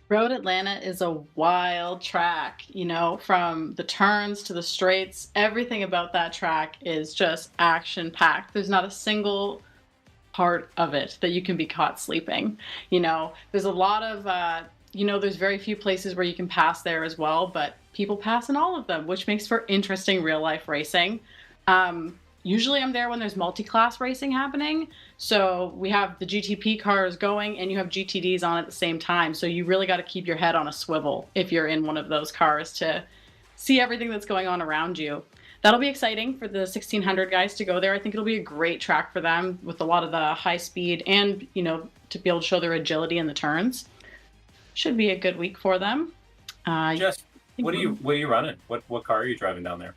Road Atlanta is a wild track, you know, from the turns to the straights. Everything about that track is just action-packed. There's not a single part of it that you can be caught sleeping. You know, there's a lot of, you know, there's very few places where you can pass there as well, but people pass in all of them, which makes for interesting real-life racing. Usually I'm there when there's multi-class racing happening. So we have the GTP cars going and you have GTDs on at the same time. So you really got to keep your head on a swivel if you're in one of those cars to see everything that's going on around you. That'll be exciting for the 1600 guys to go there. I think it'll be a great track for them with a lot of the high speed and, you know, to be able to show their agility in the turns. Should be a good week for them. Jess, what are you running? What car are you driving down there?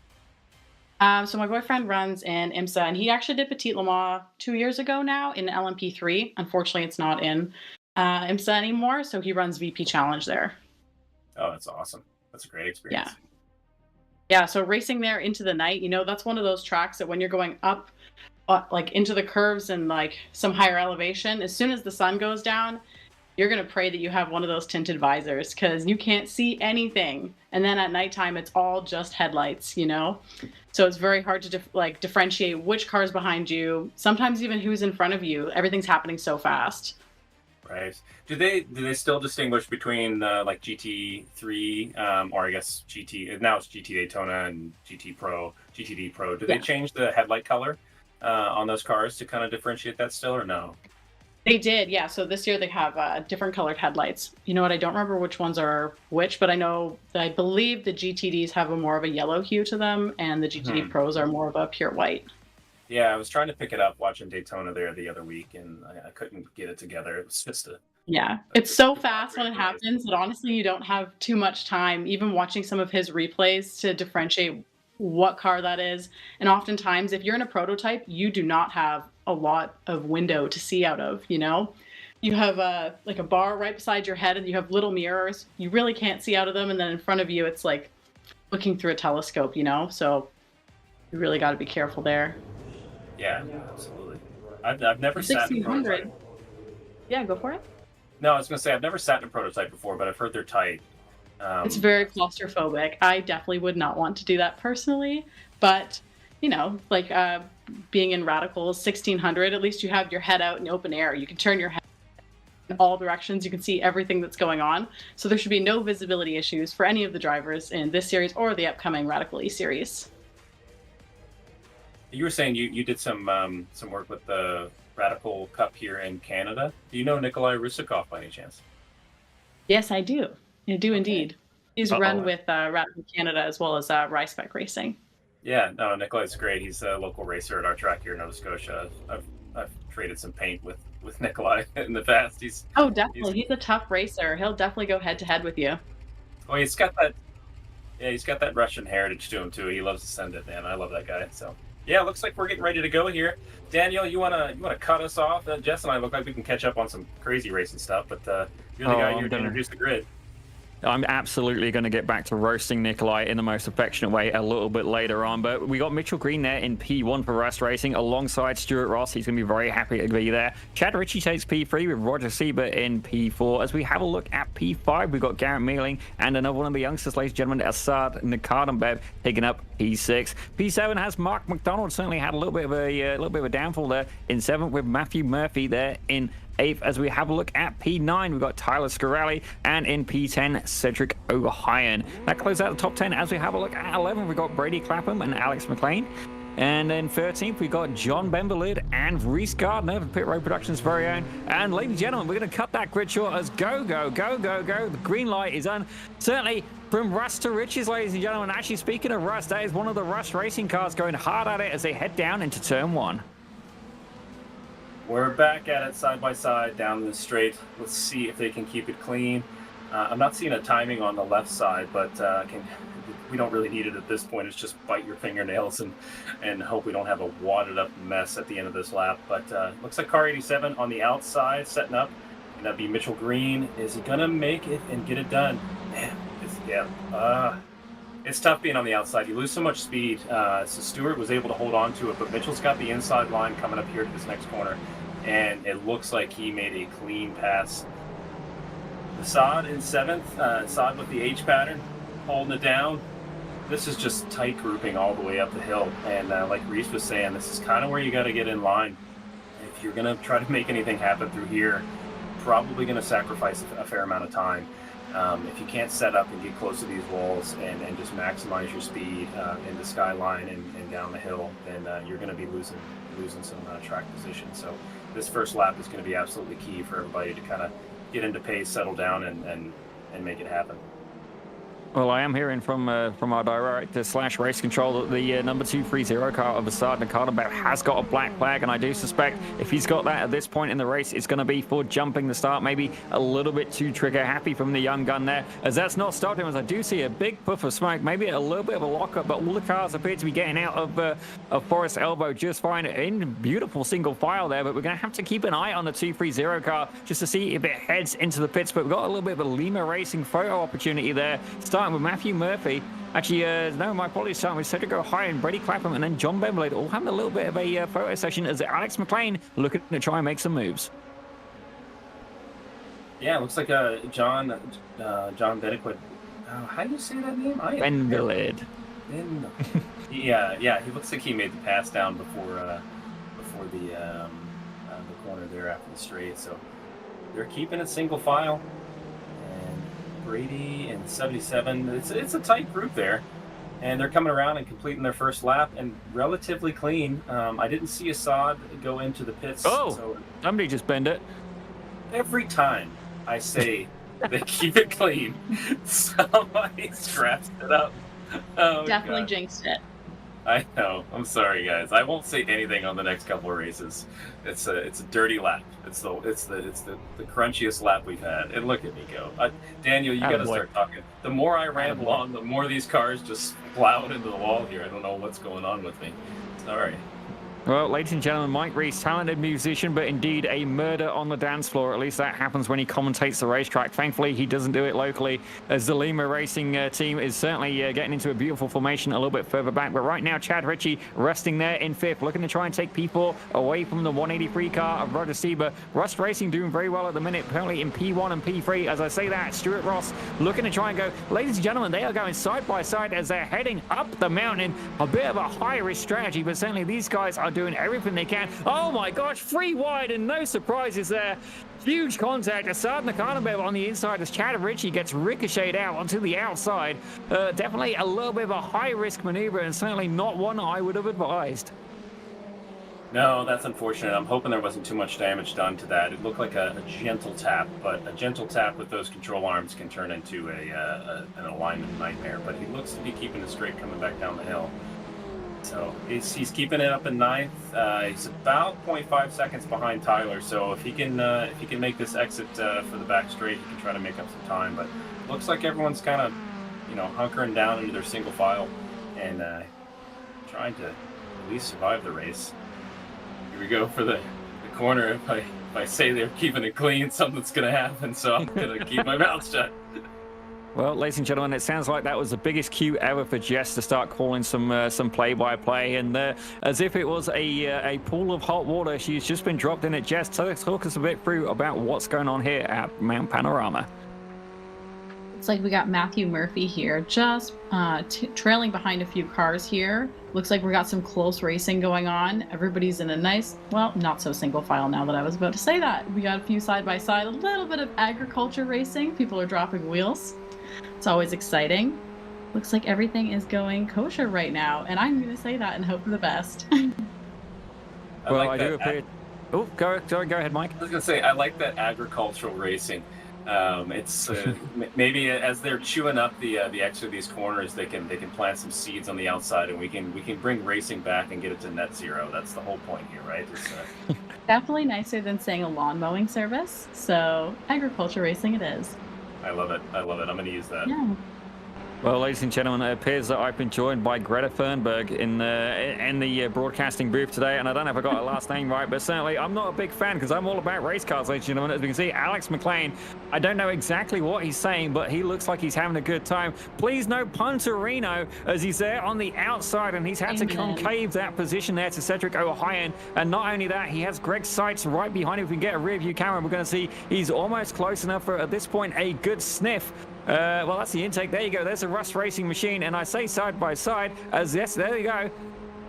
So my boyfriend runs in IMSA, and he actually did Petit Le Mans 2 years ago now in LMP3. Unfortunately, it's not in IMSA anymore, so he runs VP Challenge there. Oh, that's awesome. That's a great experience. Yeah, so racing there into the night, you know, that's one of those tracks that when you're going up, like into the curves and like some higher elevation, as soon as the sun goes down, you're going to pray that you have one of those tinted visors because you can't see anything. And then at nighttime, it's all just headlights, you know? So it's very hard to differentiate which car's behind you, sometimes even who's in front of you. Everything's happening so fast. Right. Do they still distinguish between like GT3 or I guess GT now it's GT Daytona and GTD Pro? Do they change the headlight color on those cars to kind of differentiate that still or no? They did, yeah. So this year they have different colored headlights. You know what? I don't remember which ones are which, but I believe the GTDs have a more of a yellow hue to them, and the GTD Pros are more of a pure white. Yeah, I was trying to pick it up watching Daytona there the other week, and I couldn't get it together. It was just Yeah, it's so fast when it happens that honestly you don't have too much time, even watching some of his replays, to differentiate what car that is. And oftentimes, if you're in a prototype, you do not have a lot of window to see out of, you know? You have like a bar right beside your head and you have little mirrors. You really can't see out of them. And then in front of you, it's like looking through a telescope, you know? So you really got to be careful there. Yeah, absolutely. I've never sat in a prototype. Yeah, go for it. No, I was going to say I've never sat in a prototype before, but I've heard they're tight. It's very claustrophobic. I definitely would not want to do that personally, but you know, like being in Radical's 1600, at least you have your head out in the open air. You can turn your head in all directions. You can see everything that's going on. So there should be no visibility issues for any of the drivers in this series or the upcoming Radical E series. You were saying you did some work with the Radical Cup here in Canada. Do you know Nikolai Rusakov by any chance? Yes, I do. I do indeed. He's run with Radical Canada as well as Ryspec Racing. Yeah, no, Nikolai's great. He's a local racer at our track here in Nova Scotia. I've traded some paint with Nikolai in the past. Oh, definitely. He's a tough racer. He'll definitely go head to head with you. Oh, he's got that Russian heritage to him too. He loves to send it, man. I love that guy. So yeah, looks like we're getting ready to go here. Daniel, you wanna cut us off? Jess and I look like we can catch up on some crazy racing stuff, but you're the guy here to introduce the grid. I'm absolutely going to get back to roasting Nikolai in the most affectionate way a little bit later on. But we got Mitchell Green there in P1 for Rust Racing alongside Stuart Ross. He's going to be very happy to be there. Chad Ritchie takes P3 with Roger Siebert in P4. As we have a look at P5, we've got Garrett Mealing and another one of the youngsters, ladies and gentlemen, Assad Nakadenbev, taking up P6. P7 has Mark McDonald. Certainly had a little bit of a downfall there in 7th with Matthew Murphy there in 8th. As we have a look at P9, we've got Tyler Scarelli, and in P10, Cedric O'Hyan. That closes out the top 10. As we have a look at 11, we've got Brady Clapham and Alex McLean. And then 13th, we've got John Bemberlid and Reese Gardner for Pit Road Productions' very own. And ladies and gentlemen, we're going to cut that grid short as go. The green light is on. Certainly from Rust to Riches, ladies and gentlemen. Actually, speaking of Rust, that is one of the Rust racing cars going hard at it as they head down into turn 1. We're back at it side by side down the straight. Let's see if they can keep it clean. I'm not seeing a timing on the left side, but we don't really need it at this point. It's just bite your fingernails and hope we don't have a wadded up mess at the end of this lap. But looks like car 87 on the outside setting up, and that'd be Mitchell Green. Is he gonna make it and get it done? Man, it's tough being on the outside. You lose so much speed. So Stewart was able to hold on to it, but Mitchell's got the inside line coming up here to this next corner, and it looks like he made a clean pass. Assad in 7th. Assad with the H pattern, holding it down. This is just tight grouping all the way up the hill, and like Reese was saying, this is kind of where you got to get in line. If you're going to try to make anything happen through here, probably going to sacrifice a fair amount of time. If you can't set up and get close to these walls and just maximize your speed in the skyline and down the hill, then you're going to be losing some track position. So this first lap is going to be absolutely key for everybody to kind of get into pace, settle down, and make it happen. Well, I am hearing from our director / race control that the number 230 car of Assad Nakadenbev has got a black flag, and I do suspect if he's got that at this point in the race, it's going to be for jumping the start, maybe a little bit too trigger happy from the young gun there, as that's not stopped him, as I do see a big puff of smoke, maybe a little bit of a lockup, but all the cars appear to be getting out of Forest Elbow just fine in beautiful single file there, but we're going to have to keep an eye on the 230 car just to see if it heads into the pits, but we've got a little bit of a Lima Racing photo opportunity there, starting with Matthew Murphy. Actually, no, my apologies, starting with Cedric O'Hyan, Brady Clapham, and then John Bemberlid, all having a little bit of a photo session as Alex McLean looking to try and make some moves. Yeah, it looks like John Benequid. How do you say that name? Bemberlid. Yeah, he looks like he made the pass down before the corner there after the straight. So they're keeping it single file. And Brady and 77, it's a tight group there. And they're coming around and completing their first lap and relatively clean. I didn't see Assad go into the pits. Oh, so somebody just bend it. every time I say they keep it clean, somebody scraps it up. Oh, Definitely God. jinxed it. I know. I'm sorry, guys. I won't say anything on the next couple of races. It's a dirty lap. It's the crunchiest lap we've had. And look at me go. Daniel, you got to start talking. The more I ramble on, the more these cars just plow into the wall here. I don't know what's going on with me. Sorry. Well, ladies and gentlemen, Mike Reese, talented musician, but indeed a murder on the dance floor. At least that happens when he commentates the racetrack. Thankfully, he doesn't do it locally, as the Lima Racing team is certainly getting into a beautiful formation a little bit further back. But right now, Chad Ritchie resting there in fifth, looking to try and take P4 away from the 183 car of Roger Sieber. Rust Racing doing very well at the minute, apparently in P1 and P3. As I say that, Stuart Ross looking to try and go. Ladies and gentlemen, they are going side by side as they're heading up the mountain. A bit of a high-risk strategy, but certainly these guys are doing everything they can. Oh my gosh, free wide and no surprises there. Huge contact. Assad Nakanabev on the inside as Chad Ritchie gets ricocheted out onto the outside. Definitely a little bit of a high-risk maneuver and certainly not one I would have advised. No, that's unfortunate. I'm hoping there wasn't too much damage done to that. It looked like a gentle tap, but a gentle tap with those control arms can turn into an alignment nightmare. But he looks to be keeping it straight coming back down the hill. So he's keeping it up in ninth. He's about 0.5 seconds behind Tyler. So if he can make this exit for the back straight, he can try to make up some time. But looks like everyone's kind of, hunkering down into their single file and trying to at least survive the race. Here we go for the corner. If I say they're keeping it clean, something's gonna happen. So I'm gonna keep my mouth shut. Well, ladies and gentlemen, it sounds like that was the biggest cue ever for Jess to start calling some play-by-play, and as if it was a pool of hot water, she's just been dropped in it. Jess, talk us a bit through about what's going on here at Mount Panorama. It's like we got Matthew Murphy here, just trailing behind a few cars here. Looks like we got some close racing going on. Everybody's in a nice, well, not so single file now that I was about to say that. We got a few side-by-side, a little bit of agriculture racing. People are dropping wheels. It's always exciting. Looks like everything is going kosher right now, and I'm going to say that and hope for the best. I do appear. Oh, go ahead, Mike. I was going to say, I like that agricultural racing. It's maybe as they're chewing up the extra of these corners, they can plant some seeds on the outside, and we can bring racing back and get it to net zero. That's the whole point here, right? It's, definitely nicer than saying a lawn mowing service. So agriculture racing it is. I love it. I'm going to use that. Yeah. Well, ladies and gentlemen, it appears that I've been joined by Greta Thunberg in the broadcasting booth today, and I don't know if I got her last name right, but certainly I'm not a big fan because I'm all about race cars, ladies and gentlemen. As we can see, Alex McLean, I don't know exactly what he's saying, but he looks like he's having a good time. Please no Punterino as he's there on the outside, and he's had to concave that position there to Cedric O'Hayan. And not only that, he has Greg Seitz right behind him. If we can get a rear view camera, we're going to see he's almost close enough for, at this point, a good sniff. Well, that's the intake. There you go. There's a Rust Racing machine. And I say side by side as, yes, there you go.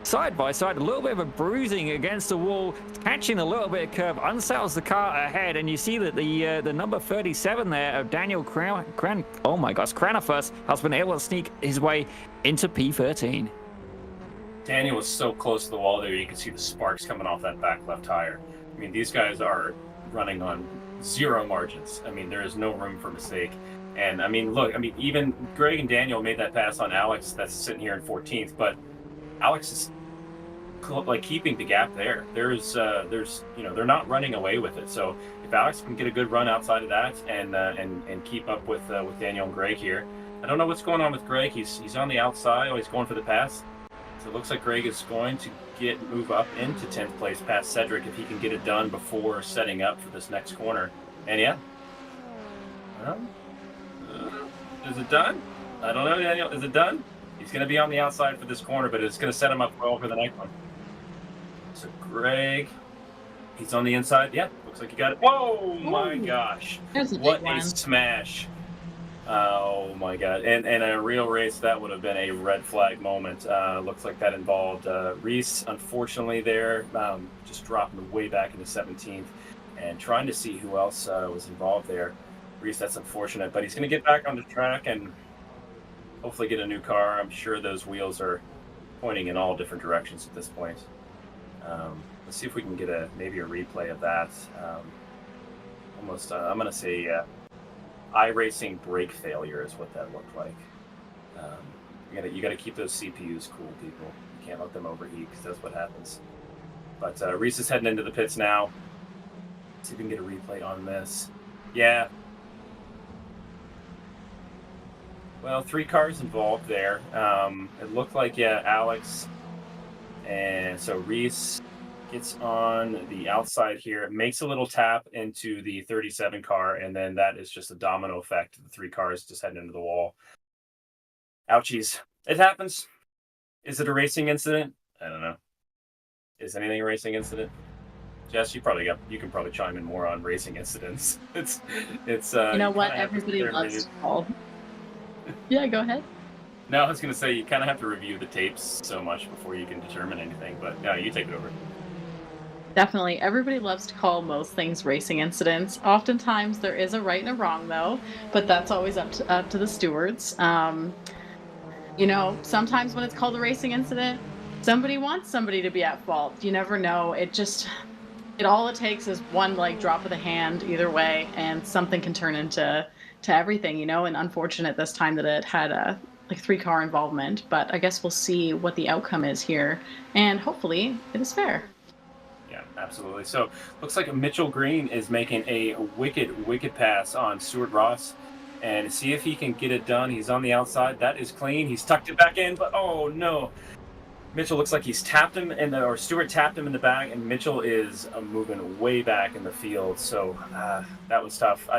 Side by side, a little bit of a bruising against the wall, catching a little bit of curve, unsettles the car ahead. And you see that the number 37 there of Daniel Cranafus has been able to sneak his way into P13. Daniel was so close to the wall there, you can see the sparks coming off that back left tire. I mean, these guys are running on zero margins. I mean, there is no room for mistake. And I mean, look, even Greg and Daniel made that pass on Alex that's sitting here in 14th, but Alex is like keeping the gap there. There's they're not running away with it. So if Alex can get a good run outside of that and keep up with Daniel and Greg here, I don't know what's going on with Greg. He's on the outside. Oh, he's going for the pass. So it looks like Greg is going to move up into 10th place past Cedric if he can get it done before setting up for this next corner. And yeah. Is it done? I don't know, Daniel. Is it done? He's going to be on the outside for this corner, but it's going to set him up well for the next one. So Greg, he's on the inside. Yeah, looks like he got it. Whoa, my gosh. What a smash. Oh, my God. And in a real race, that would have been a red flag moment. Looks like that involved Reese, unfortunately, there, just dropping way back into 17th. and trying to see who else was involved there. Reese, that's unfortunate, but he's going to get back on the track and hopefully get a new car. I'm sure those wheels are pointing in all different directions at this point. Let's see if we can get maybe a replay of that. I'm going to say iRacing brake failure is what that looked like. You got to keep those CPUs cool, people. You can't let them overheat because that's what happens. But Reese is heading into the pits now. See if we can get a replay on this. Yeah. Well, 3 cars involved there. It looked like, yeah, Alex. And so Reese gets on the outside here. It makes a little tap into the 37 car, and then that is just a domino effect. The 3 cars just heading into the wall. Ouchies. It happens. Is it a racing incident? I don't know. Is anything a racing incident? Jess, you can probably chime in more on racing incidents. It's you know what everybody loves to call. Yeah, go ahead. No, I was going to say you kind of have to review the tapes so much before you can determine anything, but no, you take it over. Definitely. Everybody loves to call most things racing incidents. Oftentimes there is a right and a wrong, though, but that's always up to the stewards. You know, sometimes when it's called a racing incident, somebody wants somebody to be at fault. You never know. All it takes is one drop of the hand either way, and something can turn into everything, you know. And unfortunate this time that it had a 3-car involvement, but I guess we'll see what the outcome is here, and hopefully it is fair. Yeah, absolutely. So looks like Mitchell Green is making a wicked pass on Stuart Ross, and see if he can get it done. He's on the outside. That is clean. He's tucked it back in, but oh no. Mitchell looks like he's tapped him or Stewart tapped him in the back, and Mitchell is moving way back in the field. So that was tough.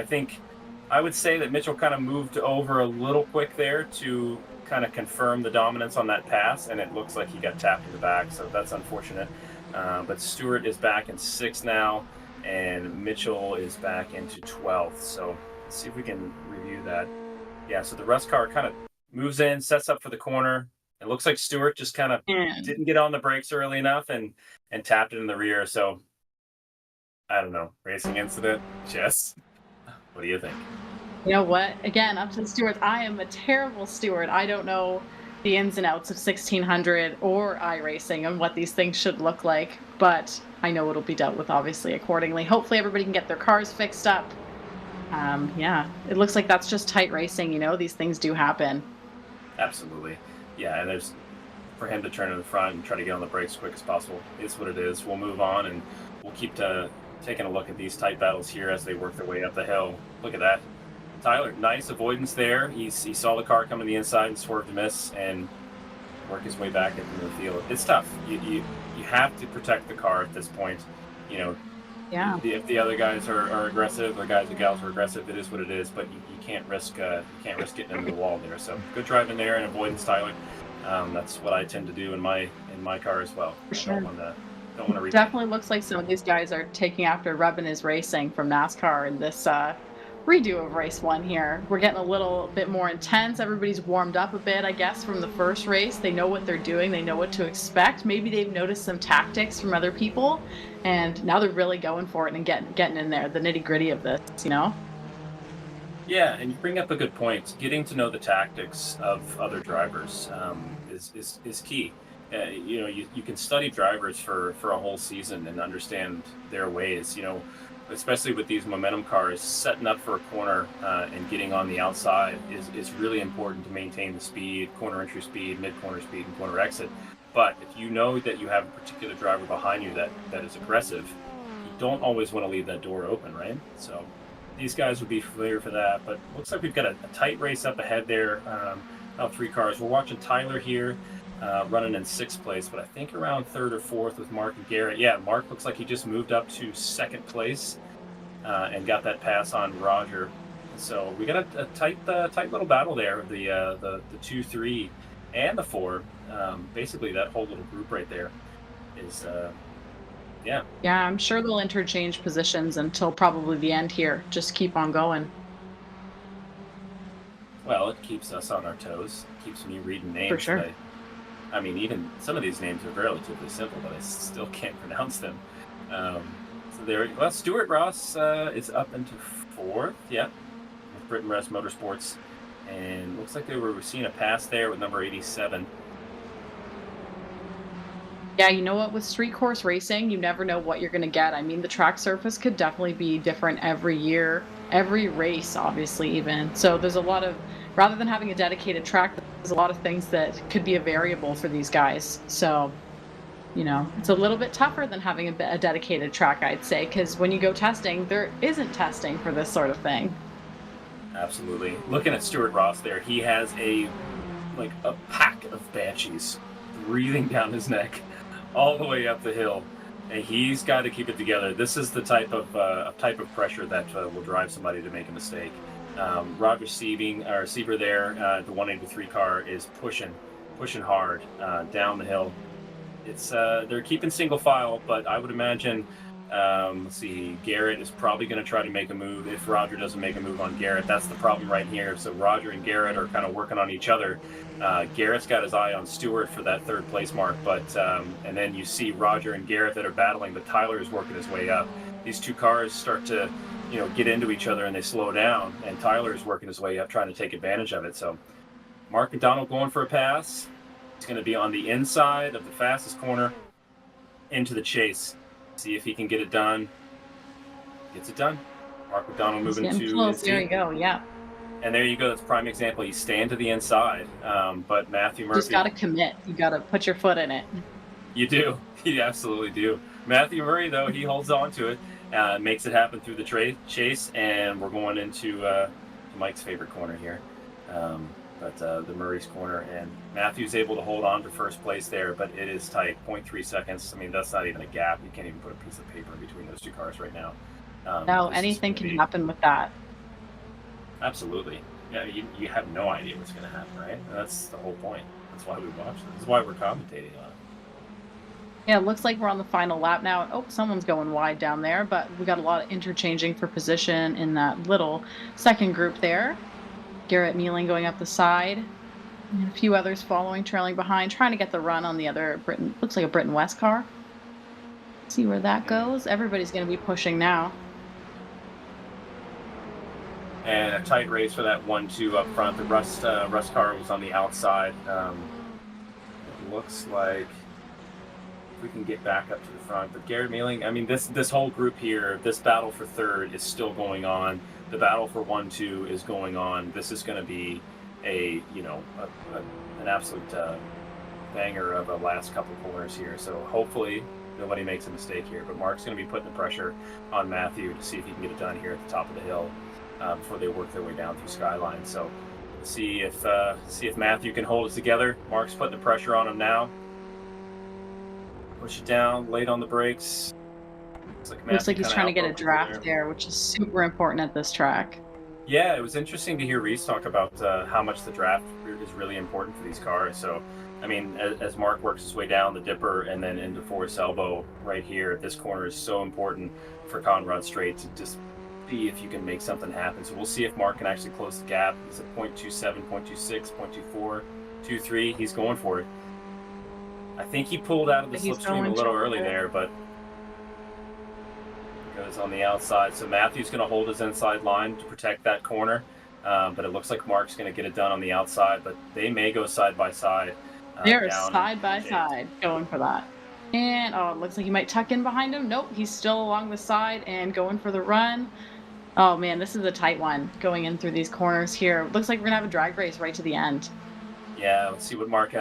I would say that Mitchell kind of moved over a little quick there to kind of confirm the dominance on that pass, and it looks like he got tapped in the back, so that's unfortunate. But Stewart is back in 6th now, and Mitchell is back into 12th. So let's see if we can review that. Yeah, so the rest car kind of moves in, sets up for the corner. It looks like Stewart just kind of didn't get on the brakes early enough and tapped it in the rear. So I don't know. Racing incident? Jess, what do you think? You know what? Again, up to the stewards. I am a terrible steward. I don't know the ins and outs of 1600 or iRacing and what these things should look like, but I know it'll be dealt with obviously accordingly. Hopefully everybody can get their cars fixed up. Yeah, it looks like that's just tight racing, you know. These things do happen. Absolutely. Yeah, and there's for him to turn in the front and try to get on the brakes as quick as possible. It's what it is. We'll move on, and we'll keep taking a look at these tight battles here as they work their way up the hill. Look at that. Tyler, nice avoidance there. He saw the car come to the inside and swerved to miss and work his way back into the field. It's tough. You have to protect the car at this point. You know, yeah. If the other guys are aggressive, the guys and gals are aggressive, it is what it is. But you can't risk getting into the wall there. So good driving there and avoidance, Tyler. That's what I tend to do in my car as well. For sure. Don't want to Definitely looks like some of these guys are taking after Rubbin is Racing from NASCAR in this redo of race 1 here. We're getting a little bit more intense. Everybody's warmed up a bit, I guess, from the first race. They know what they're doing. They know what to expect. Maybe they've noticed some tactics from other people, and now they're really going for it and getting in there, the nitty-gritty of this, you know? Yeah, and you bring up a good point. Getting to know the tactics of other drivers is key. You know, you can study drivers for a whole season and understand their ways, you know, especially with these momentum cars. Setting up for a corner and getting on the outside is really important to maintain the speed, corner entry speed, mid-corner speed, and corner exit. But if you know that you have a particular driver behind you that is aggressive, you don't always want to leave that door open, right? So these guys would be familiar for that. But looks like we've got a tight race up ahead there. About 3 cars. We're watching Tyler here running in 6th place, but I think around 3rd or 4th with Mark and Garrett. Yeah, Mark looks like he just moved up to 2nd place and got that pass on Roger. So we got a tight little battle there. The 2, 3, and the 4. Basically, that whole little group right there is yeah. Yeah, I'm sure they'll interchange positions until probably the end here. Just keep on going. Well, it keeps us on our toes. It keeps me reading names. For sure. I mean, even some of these names are relatively simple, but I still can't pronounce them. So there, well, Stuart Ross is up into fourth, yeah, with Britain West Motorsports. And looks like they were seeing a pass there with number 87. Yeah, you know what? With street course racing, you never know what you're going to get. I mean, the track surface could definitely be different every year, every race, obviously, even. So there's a lot of, rather than having a dedicated track, there's a lot of things that could be a variable for these guys. So, you know, it's a little bit tougher than having a dedicated track, I'd say, because when you go testing, there isn't testing for this sort of thing. Absolutely. Looking at Stuart Ross there, he has a pack of banshees breathing down his neck all the way up the hill, and he's got to keep it together. This is the type of pressure that will drive somebody to make a mistake. Roger Sieber there, the 183 car is pushing hard down the hill. It's they're keeping single file, but I would imagine. Let's see, Garrett is probably going to try to make a move. If Roger doesn't make a move on Garrett, that's the problem right here. So Roger and Garrett are kind of working on each other. Garrett's got his eye on Stewart for that third place mark, but and then you see Roger and Garrett that are battling, but Tyler is working his way up. These two cars start to, get into each other and they slow down, and Tyler is working his way up, trying to take advantage of it. So Mark McDonald going for a pass. He's going to be on the inside of the fastest corner into the chase. See if he can get it done. Gets it done. Mark McDonald moving to close. There you go. Yeah. And there you go. That's a prime example. He's staying to the inside. But Matthew Murphy. Just got to commit. You got to put your foot in it. You do. You absolutely do. Matthew Murray, though, he holds on to it, makes it happen through the chase, and we're going into Mike's favorite corner here. But the Murray's corner, and Matthew's able to hold on to first place there, but it is tight, 0.3 seconds. I mean, that's not even a gap. You can't even put a piece of paper between those two cars right now. No, anything can happen with that. Absolutely. Yeah, you have no idea what's going to happen, right? That's the whole point. That's why we watch this. That's why we're commentating on it. Yeah, it looks like we're on the final lap now. Oh, someone's going wide down there, but we got a lot of interchanging for position in that little second group there. Garrett Mealing going up the side, and a few others following, trailing behind, trying to get the run on the other Britain. Looks like a Britain West car. See where that goes. Everybody's going to be pushing now. And a tight race for that 1-2 up front. The Rust car was on the outside. It looks like we can get back up to the front. But Garrett Mealing, I mean, this whole group here, this battle for third is still going on. The battle for 1-2 is going on. This is going to be an absolute banger of the last couple corners here. So hopefully nobody makes a mistake here. But Mark's going to be putting the pressure on Matthew to see if he can get it done here at the top of the hill before they work their way down through Skyline. So see if Matthew can hold it together. Mark's putting the pressure on him now. Push it down, late on the brakes. Looks like he's trying to get a draft there, which is super important at this track. Yeah, it was interesting to hear Reese talk about how much the draft is really important for these cars. So, I mean, as Mark works his way down the dipper and then into Forest Elbow right here, this corner is so important for Conrad Straight to just see if you can make something happen. So we'll see if Mark can actually close the gap. He's at 0.27, 0.26, 0.24, 0.23. He's going for it. I think he pulled out of the slipstream a little early there, but goes on the outside. So Matthew's going to hold his inside line to protect that corner, but it looks like Mark's going to get it done on the outside, but they may go side by side. They're side by side going for that. And it looks like he might tuck in behind him. Nope, he's still along the side and going for the run. Oh man, this is a tight one going in through these corners here. Looks like we're going to have a drag race right to the end. Yeah, let's see what Mark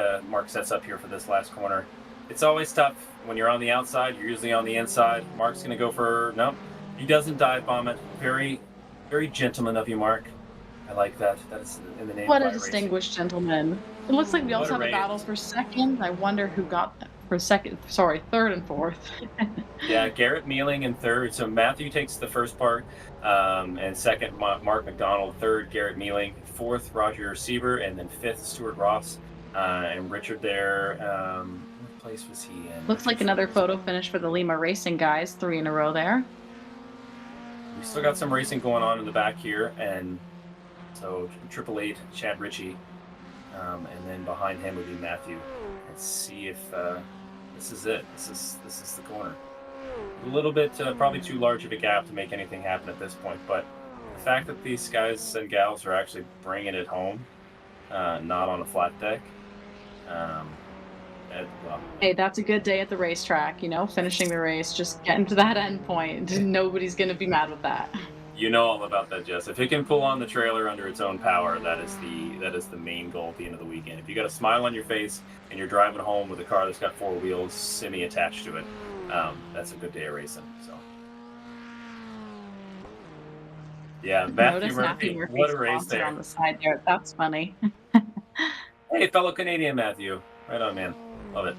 sets up here for this last corner. It's always tough when you're on the outside. You're usually on the inside. Mark's going to go for no. He doesn't dive bomb it. Very, very gentleman of you, Mark. I like that. That's in the name. What of a distinguished gentleman. It looks like we also have a battle for second. I wonder who got that for second. Sorry, third and fourth. Yeah, Garrett Mealing in third. So Matthew takes the first part, and second Mark McDonald. Third Garrett Mealing. Fourth Roger Sieber, and then fifth Stuart Ross. And Richard there. What place was he in? Looks like another photo finish for the Lima Racing guys. 3 in a row there. We still got some racing going on in the back here, and so 888 Chad Ritchie, and then behind him would be Matthew. Let's see if this is it. This is the corner. a little bit, probably too large of a gap to make anything happen at this point. But the fact that these guys and gals are actually bringing it home, not on a flat deck, well, Hey, that's a good day at the racetrack, you know, finishing the race, just getting to that end point. Nobody's going to be mad with that. you know all about that, Jess. If it can pull on the trailer under its own power, that is the main goal at the end of the weekend. If you got a smile on your face and you're driving home with a car that's got 4 wheels semi-attached to it, that's a good day of racing. So, yeah, Matthew Murphy, what a race there on the side there. That's funny. Hey, fellow Canadian Matthew, right on, man. Love it.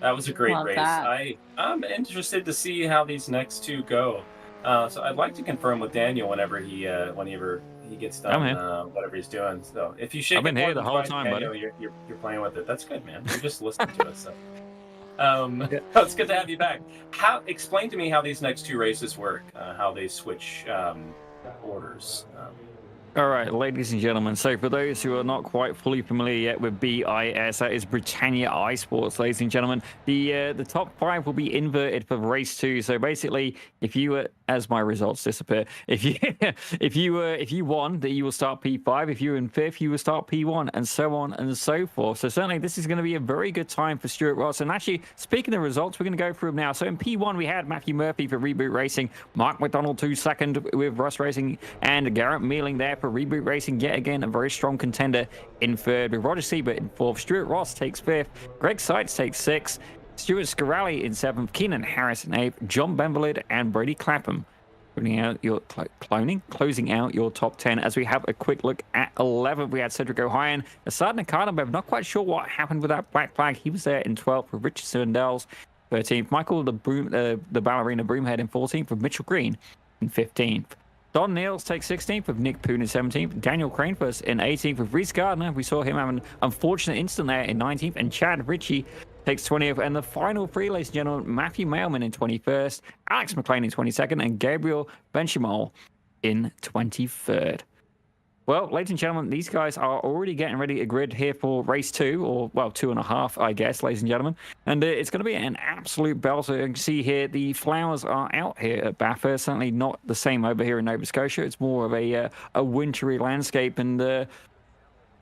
That was a great Love race. that. I'm interested to see how these next two go. So I'd like to confirm with Daniel whenever he gets done whatever he's doing. So if you shake, I've been here the whole time, Daniel, buddy. you're playing with it. That's good, man. You're just listening to us. So. It's good to have you back. Explain to me how these next two races work. How they switch orders. All right, ladies and gentlemen. So for those who are not quite fully familiar yet with BIS, that is Britannia iSports, ladies and gentlemen. The top 5 will be inverted for race 2. So basically, if you were, as my results disappear, if you won, that you will start P5. If you were in 5th, you will start P1, and so on and so forth. So certainly, this is going to be a very good time for Stuart Ross. And actually, speaking of results, we're going to go through them now. So in P1, we had Matthew Murphy for Reboot Racing, Mark McDonald 2nd with Russ Racing, and Garrett Mealing there for Reboot Racing. Yet again, a very strong contender in 3rd, with Roger Siebert in 4th. Stuart Ross takes 5th. Greg Seitz takes 6th. Stuart Scarelli in 7th. Keenan Harris in 8th. John Benvalid and Brady Clapham closing out your top 10. As we have a quick look at 11th, we had Cedric O'Hayan, Assad Nakanobev. Not quite sure what happened with that black flag. He was there in 12th with Richard Sandels 13th. Michael the ballerina Broomhead in 14th with Mitchell Green in 15th. Don Niels takes 16th with Nick Poon in 17th. Daniel Cranefus in 18th with Reese Gardner. We saw him have an unfortunate incident there in 19th. And Chad Ritchie takes 20th. And the final 3, ladies and gentlemen, Matthew Mailman in 21st, Alex McLean in 22nd, and Gabriel Benchimol in 23rd. Well, ladies and gentlemen, these guys are already getting ready to grid here for race 2, or, well, 2.5, I guess, ladies and gentlemen. And it's going to be an absolute belter. You can see here the flowers are out here at Bathurst. Certainly not the same over here in Nova Scotia. It's more of a wintry landscape. And,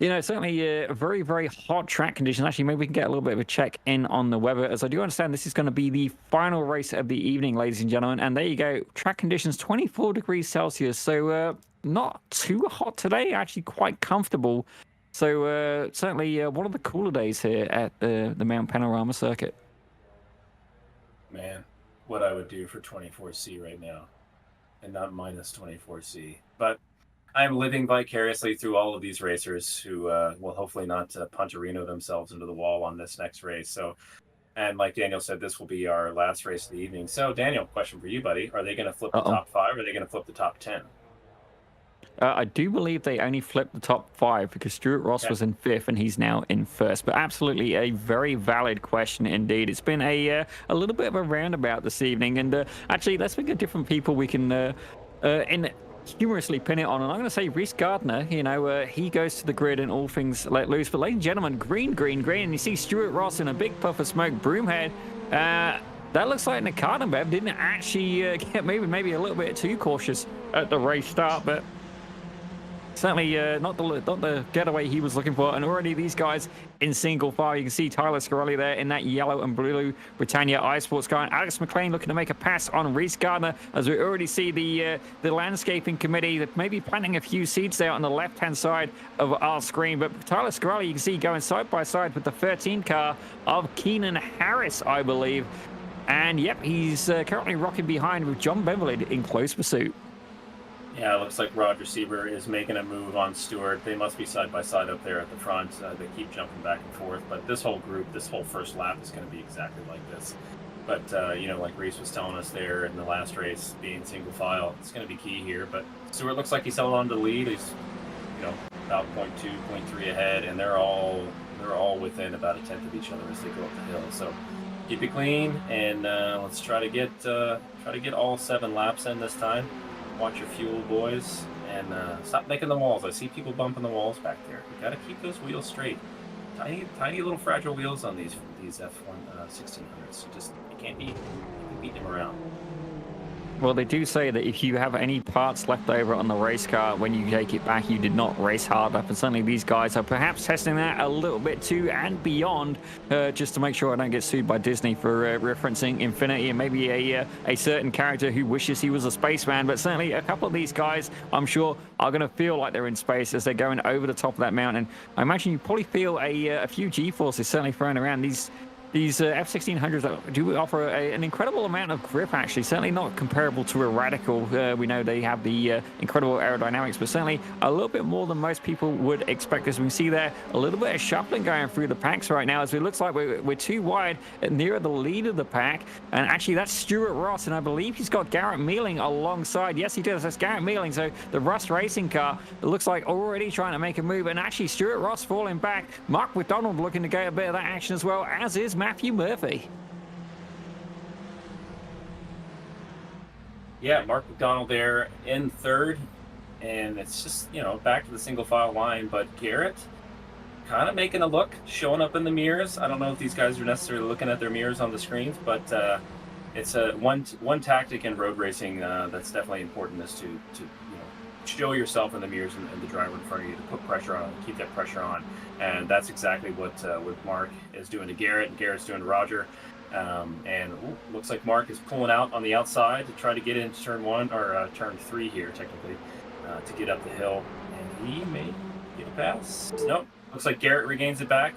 you know, certainly very, very hot track conditions. Actually, maybe we can get a little bit of a check in on the weather, as I do understand this is going to be the final race of the evening, ladies and gentlemen. And there you go. Track conditions, 24 degrees Celsius. So, not too hot today, actually quite comfortable. So certainly one of the cooler days here at the Mount Panorama circuit. Man, what I would do for 24C right now, and not minus 24C. But I'm living vicariously through all of these racers who will hopefully not puncherino themselves into the wall on this next race. So, and like Daniel said, this will be our last race of the evening. So Daniel, question for you, buddy. Are they going to flip the top 5, or are they going to flip the top 10? I do believe they only flipped the top 5 because Stuart Ross was in 5th and he's now in 1st. But absolutely a very valid question indeed. It's been a little bit of a roundabout this evening. And actually, let's think of different people we can humorously pin it on. And I'm going to say Reese Gardner, you know, he goes to the grid and all things let loose. But ladies and gentlemen, green. And you see Stuart Ross in a big puff of smoke. Broomhead. That looks like Nakanobev didn't actually get maybe a little bit too cautious at the race start. But certainly not the getaway he was looking for. And already these guys in single file. You can see Tyler Scarelli there in that yellow and blue Britannia iSports car. And Alex McLean looking to make a pass on Reese Gardner, as we already see the landscaping committee that may be planting a few seeds there on the left-hand side of our screen. But Tyler Scarelli, you can see going side by side with the 13 car of Keenan Harris, I believe. And yep, he's currently rocking behind with John Benvalid in close pursuit. Yeah, it looks like Roger Siebert is making a move on Stewart. They must be side by side up there at the front. They keep jumping back and forth. But this whole group, this whole first lap is going to be exactly like this. But, you know, like Reese was telling us there in the last race, being single file, it's going to be key here. But Stewart looks like he's held on to the lead. He's, you know, about 0.2, 0.3 ahead. And they're all within about a tenth of each other as they go up the hill. So keep it clean. And let's try to get all 7 laps in this time. Watch your fuel, boys, and stop making the walls. I see people bumping the walls back there. You got to keep those wheels straight. Tiny little fragile wheels on these F1600s. You can't be beating him around. Well, they do say that if you have any parts left over on the race car when you take it back, you did not race hard enough. And certainly these guys are perhaps testing that a little bit too and beyond, just to make sure I don't get sued by Disney for referencing Infinity and maybe a certain character who wishes he was a spaceman. But certainly a couple of these guys, I'm sure, are going to feel like they're in space as they're going over the top of that mountain. I imagine you probably feel a few G-forces certainly thrown around. These F1600s do offer an incredible amount of grip, actually. Certainly not comparable to a Radical. We know they have the incredible aerodynamics, but certainly a little bit more than most people would expect. As we can see there, a little bit of shuffling going through the packs right now, as it looks like we're too wide near the lead of the pack. And actually, that's Stuart Ross, and I believe he's got Garrett Mealing alongside. Yes, he does. That's Garrett Mealing. So the Rust Racing car, it looks like already trying to make a move. And actually, Stuart Ross falling back. Mark McDonald looking to get a bit of that action as well, as is Matthew Murphy. Yeah, Mark McDonald there in third, and it's just, you know, back to the single file line. But Garrett kind of making a look, showing up in the mirrors. I don't know if these guys are necessarily looking at their mirrors on the screens, but it's one tactic in road racing that's definitely important, is to you know, show yourself in the mirrors and the driver in front of you, to put pressure on, keep that pressure on. And that's exactly what Mark is doing to Garrett, and Garrett's doing to Roger. Looks like Mark is pulling out on the outside to try to get into turn 1, or turn 3 here, technically, to get up the hill. And he may get a pass. Nope. Looks like Garrett regains it back.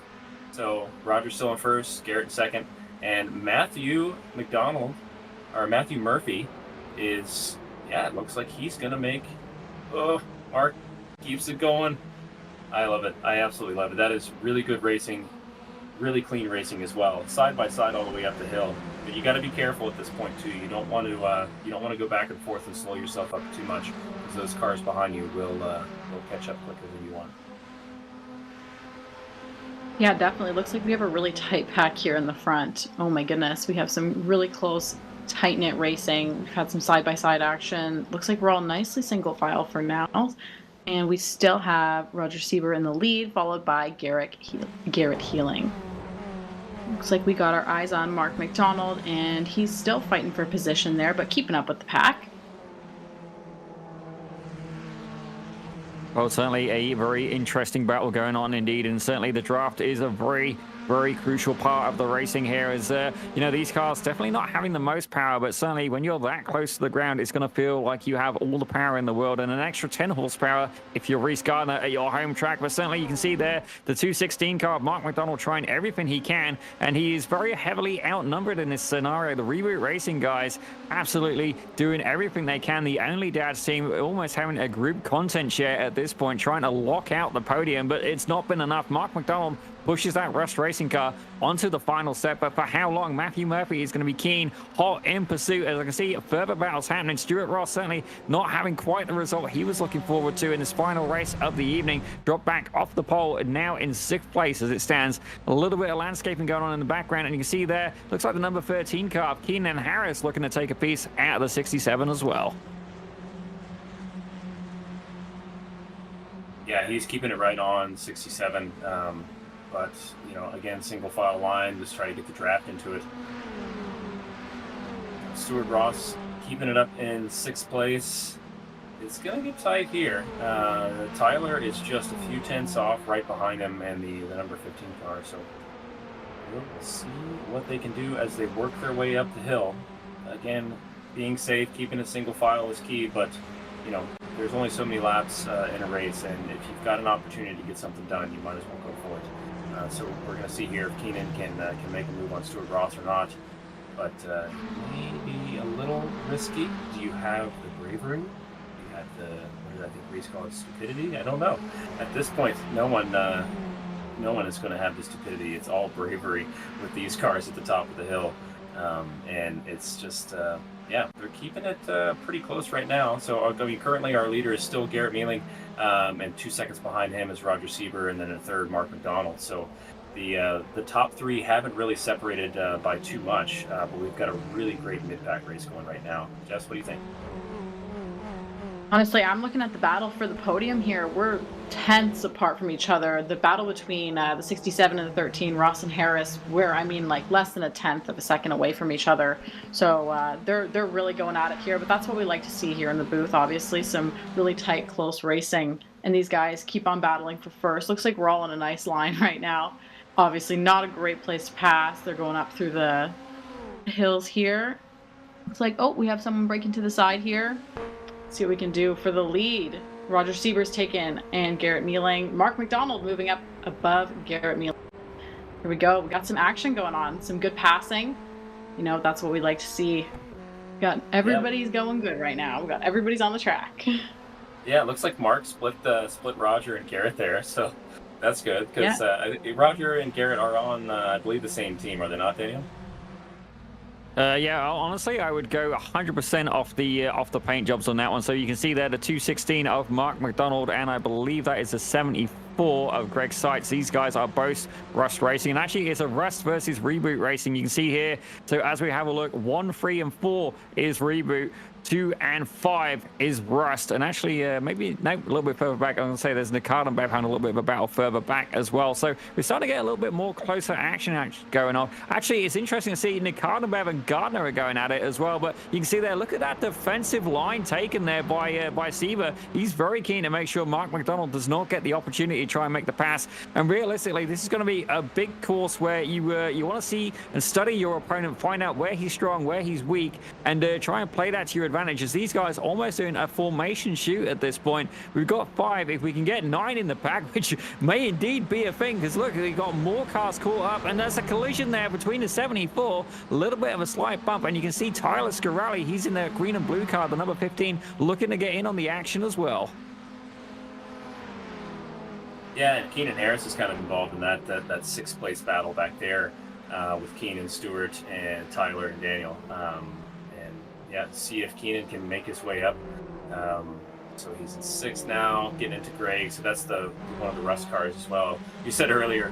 So Roger's still in first, Garrett in second. And Matthew Murphy is, yeah, it looks like he's going to make, oh, Mark keeps it going. I love it. I absolutely love it. That is really good racing, really clean racing as well. Side by side all the way up the hill. But you got to be careful at this point too. You don't want to go back and forth and slow yourself up too much, because those cars behind you will catch up quicker than you want. Yeah, definitely. Looks like we have a really tight pack here in the front. Oh my goodness. We have some really close, tight-knit racing. We've had some side-by-side action. Looks like we're all nicely single file for now. And we still have Roger Sieber in the lead, followed by Garrett Healing. Looks like we got our eyes on Mark McDonald, and he's still fighting for position there, but keeping up with the pack. Well, certainly a very interesting battle going on indeed, and certainly the draft is a very, very crucial part of the racing here. As you know, these cars definitely not having the most power, but certainly when you're that close to the ground, it's going to feel like you have all the power in the world, and an extra 10 horsepower if you're Reese Gardner at your home track. But certainly you can see there the 216 car, Mark McDonald, trying everything he can, and he is very heavily outnumbered in this scenario. The Reboot Racing guys absolutely doing everything they can. The Only Dads team almost having a group content share at this point, trying to lock out the podium, but it's not been enough. Mark McDonald pushes that Rust Racing car onto the final step, but for how long? Matthew Murphy is going to be keen, hot in pursuit. As I can see, further battles happening. Stuart Ross certainly not having quite the result he was looking forward to in his final race of the evening. Dropped back off the pole, and now in 6th place as it stands. A little bit of landscaping going on in the background, and you can see there, looks like the number 13 car of Keenan Harris looking to take a piece out of the 67 as well. Yeah, he's keeping it right on 67. But, you know, again, single file line, just try to get the draft into it. Stuart Ross keeping it up in 6th place. It's going to get tight here. Tyler is just a few tenths off right behind him, and the number 15 car. So we'll see what they can do as they work their way up the hill. Again, being safe, keeping a single file is key, but, you know, there's only so many laps in a race, and if you've got an opportunity to get something done, you might as well go for it. So we're going to see here if Keenan can make a move on Stuart Ross or not. But maybe a little risky. Do you have the bravery? Do you have the, what did I think Reese called, stupidity? I don't know. At this point, no one is going to have the stupidity. It's all bravery with these cars at the top of the hill. And it's just, yeah, they're keeping it pretty close right now. So, I mean, currently our leader is still Garrett Mealing, and 2 seconds behind him is Roger Sieber, and then in third, Mark McDonald. So the top 3 haven't really separated by too much, but we've got a really great mid-pack race going right now. Jess, what do you think? Honestly, I'm looking at the battle for the podium here. We're tenths apart from each other. The battle between the 67 and the 13, Ross and Harris, I mean, like less than a tenth of a second away from each other. So they're really going at it here. But that's what we like to see here in the booth. Obviously, some really tight, close racing, and these guys keep on battling for first. Looks like we're all in a nice line right now. Obviously, not a great place to pass. They're going up through the hills here. Looks like, oh, we have someone breaking to the side here. See what we can do for the lead. Roger Sieber's taken, and Garrett Mealing. Mark McDonald moving up above Garrett Mealing. Here we go. We got some action going on. Some good passing. You know, that's what we like to see. Everybody's going good right now. We got everybody's on the track. Yeah, it looks like Mark split Roger and Garrett there, so that's good because Roger and Garrett are on, I believe, the same team, are they not, Daniel? Yeah, honestly, I would go 100% off the paint jobs on that one. So you can see there the 216 of Mark McDonald, and I believe that is a 74 of Greg Seitz. These guys are both Rust Racing, and actually it's a Rust versus Reboot Racing. You can see here. So as we have a look, 1, 3, and 4 is Reboot. 2 and 5 is Rust, and actually maybe a little bit further back. I'm going to say there's Nakada and Bev having a little bit of a battle further back as well. So we're starting to get a little bit more closer action going on. Actually, it's interesting to see Nakada, Bev, and Gardner are going at it as well. But you can see there, look at that defensive line taken there by Sieber. He's very keen to make sure Mark McDonald does not get the opportunity to try and make the pass. And realistically, this is going to be a big course where you want to see and study your opponent, find out where he's strong, where he's weak, and try and play that to your advantage. As these guys almost doing a formation shoot at this point. We've got 5. If we can get 9 in the pack, which may indeed be a thing, because look, we've got more cars caught up, and there's a collision there between the 74, a little bit of a slight bump, and you can see Tyler Scarelli, he's in the green and blue car, the number 15, looking to get in on the action as well. Yeah, and Keenan Harris is kind of involved in that 6th place battle back there with Keenan, Stewart, and Tyler and Daniel. Yeah, see if Keenan can make his way up. So he's in 6th now, getting into Greg. So that's one of the Rust cars as well. You said earlier,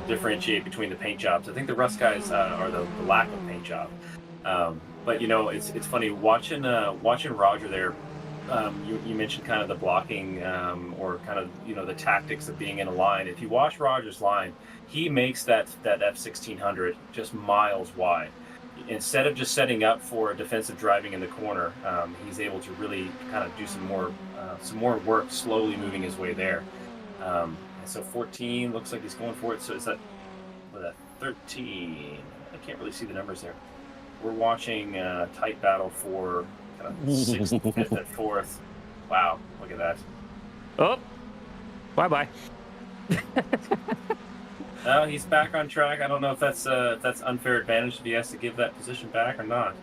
differentiate between the paint jobs. I think the Rust guys are the lack of paint job. But you know, it's funny watching Roger there. You mentioned kind of the blocking or kind of the tactics of being in a line. If you watch Roger's line, he makes that F1600 just miles wide. Instead of just setting up for defensive driving in the corner, he's able to really kind of do some more work, slowly moving his way there. And so 14 looks like he's going for it. So is that 13? I can't really see the numbers there. We're watching a tight battle for kind of 6th, 5th, and 4th. Wow, look at that. Oh, bye-bye. He's back on track. I don't know if that's unfair advantage if he has to give that position back or not.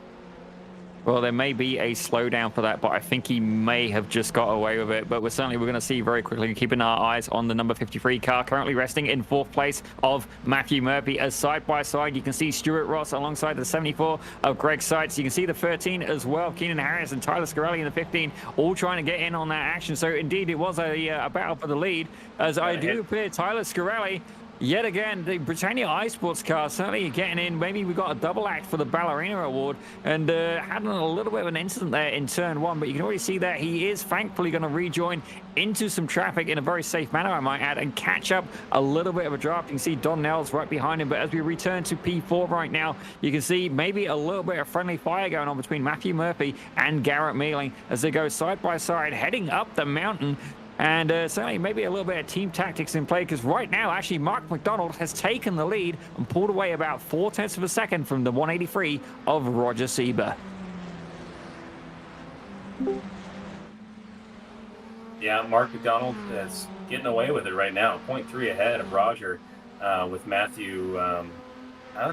Well, there may be a slowdown for that, but I think he may have just got away with it. But we're going to see very quickly, keeping our eyes on the number 53 car, currently resting in 4th place of Matthew Murphy. As side by side, you can see Stuart Ross alongside the 74 of Greg Seitz. You can see the 13 as well, Keenan Harris and Tyler Scarelli in the 15, all trying to get in on that action. So indeed, it was a battle for the lead. As I do appear, Tyler Scarelli, yet again, the Britannia iSports car certainly getting in. Maybe we got a double act for the Ballerina Award, and had a little bit of an incident there in turn 1, but you can already see that he is thankfully going to rejoin into some traffic in a very safe manner, I might add, and catch up a little bit of a draft. You can see Don Nels right behind him, but as we return to P4 right now, you can see maybe a little bit of friendly fire going on between Matthew Murphy and Garrett Mealing as they go side by side, heading up the mountain. And certainly maybe a little bit of team tactics in play, because right now, actually, Mark McDonald has taken the lead and pulled away about 0.4 of a second from the 183 of Roger Sieber. Yeah, Mark McDonald is getting away with it right now. 0.3 ahead of Roger, with Matthew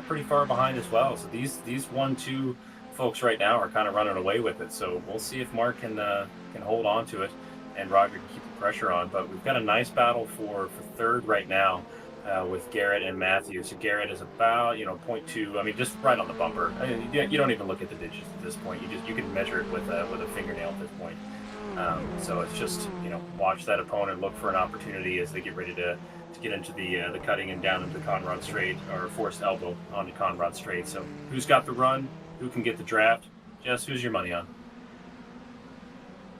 pretty far behind as well. So these 1-2 folks right now are kind of running away with it. So we'll see if Mark can hold on to it and Roger can keep the pressure on. But we've got a nice battle for 3rd right now with Garrett and Matthew. So Garrett is about 0.2. I mean, just right on the bumper. I mean, you don't even look at the digits at this point. You can measure it with a fingernail at this point. So it's just watch that opponent, look for an opportunity as they get ready to get into the cutting and down into the Conrad straight, or forced elbow onto Conrad straight. So who's got the run? Who can get the draft? Jess, who's your money on?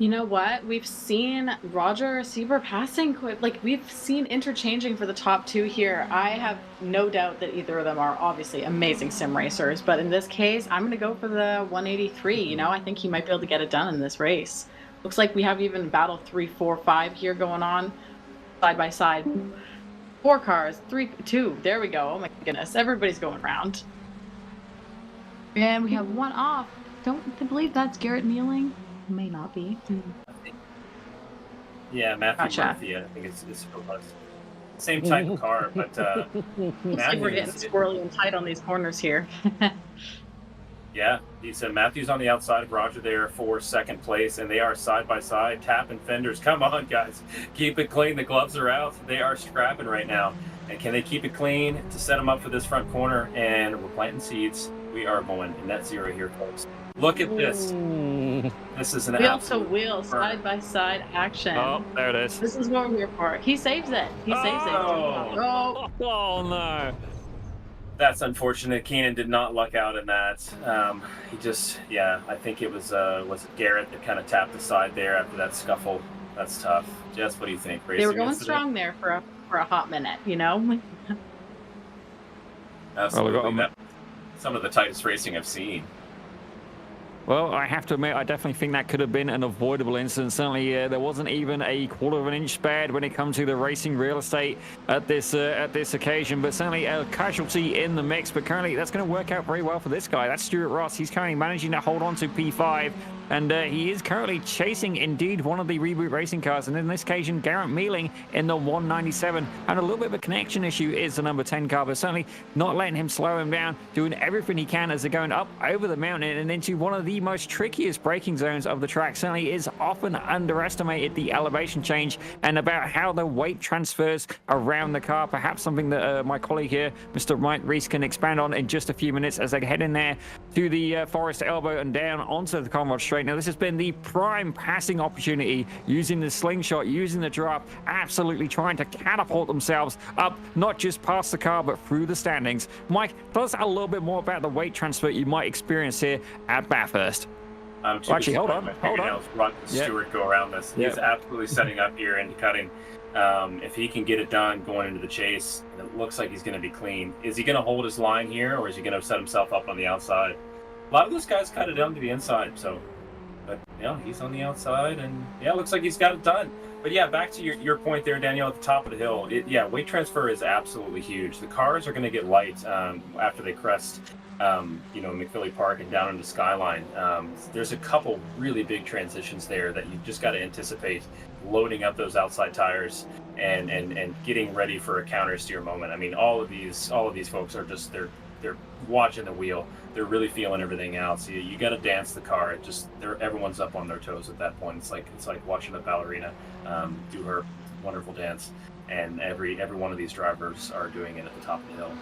You know what? We've seen Roger Sieber passing like we've seen interchanging for the top two here. I have no doubt that either of them are obviously amazing sim racers, but in this case, I'm going to go for the 183. You know, I think he might be able to get it done in this race. Looks like we have even battle 3, 4, 5 here going on side by side. 4 cars, 3, 2. There we go. Oh my goodness, everybody's going round. And we have one off. Don't believe that's Garrett Mealing. May not be. Yeah, Matthew Gotcha. Murphy, I think it's same type of car, but Looks like Matthew we're getting squirrely and tight on these corners here. yeah, he said Matthew's on the outside of Roger there for second place, and they are side by side, tapping fenders. Come on, guys, keep it clean. The gloves are out. They are scrapping right now, and can they keep it clean to set them up for this front corner? And we're planting seeds. We are going in net zero here, folks. Look at this. This is an Wheel to absolute wheel, burn. side by side action. Oh, there it is. This is what we're here for. He saves it. He saves it. Oh, Oh no. That's unfortunate. Keenan did not luck out in that. He just, yeah, I think it was it Garrett that kind of tapped the side there after that scuffle. That's tough. Jess, what do you think? they were Racing going incident? strong there for a hot minute, you know? Absolutely. Well, we got Some of the tightest racing I've seen. Well, I have to admit, I definitely think that could have been an avoidable incident. Certainly, there wasn't even a quarter of an inch spared when it comes to the racing real estate at this occasion. But certainly a casualty in the mix. But currently, that's going to work out very well for this guy. That's Stuart Ross. He's currently managing to hold on to P5. And he is currently chasing, indeed, one of the Reboot racing cars. And in this occasion, Garrett Mealing in the 197. And a little bit of a connection issue is the number 10 car, but certainly not letting him slow him down, doing everything he can as they're going up over the mountain and into one of the most trickiest braking zones of the track. Certainly is often underestimated, the elevation change and about how the weight transfers around the car. Perhaps something that my colleague here, Mr. Mike Reese, can expand on in just a few minutes as they head in there to the Forest Elbow and down onto the Conrad Straight. Now, this has been the prime passing opportunity, using the slingshot, using the drop, absolutely trying to catapult themselves up, not just past the car, but through the standings. Mike, tell us a little bit more about the weight transfer you might experience here at Bathurst. Actually, hold on. Rod Stewart go around this. He's absolutely setting up here and cutting. If he can get it done going into the chase, it looks like he's going to be clean. Is he going to hold his line here, or is he going to set himself up on the outside? A lot of those guys cut it down to the inside, so... But yeah, he's on the outside, and yeah, looks like he's got it done. But yeah, back to your point there, Danielle, at the top of the hill. Weight transfer is absolutely huge. The cars are going to get light after they crest, McPhilly Park and down into Skyline. There's a couple really big transitions there that you just got to anticipate loading up those outside tires and getting ready for a counter steer moment. I mean, all of these folks are just they're watching the wheel. They're really feeling everything out. So you got to dance the car. Everyone's up on their toes at that point. It's like watching a ballerina do her wonderful dance, and every one of these drivers are doing it at the top of the hill.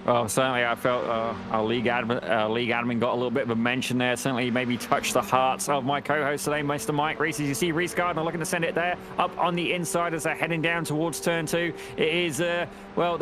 Well, certainly I felt our league admin got a little bit of a mention there. Certainly maybe touched the hearts of my co-host today, Mr. Mike Reese. As you see, Reese Gardner looking to send it there up on the inside as they're heading down towards turn 2. It is, the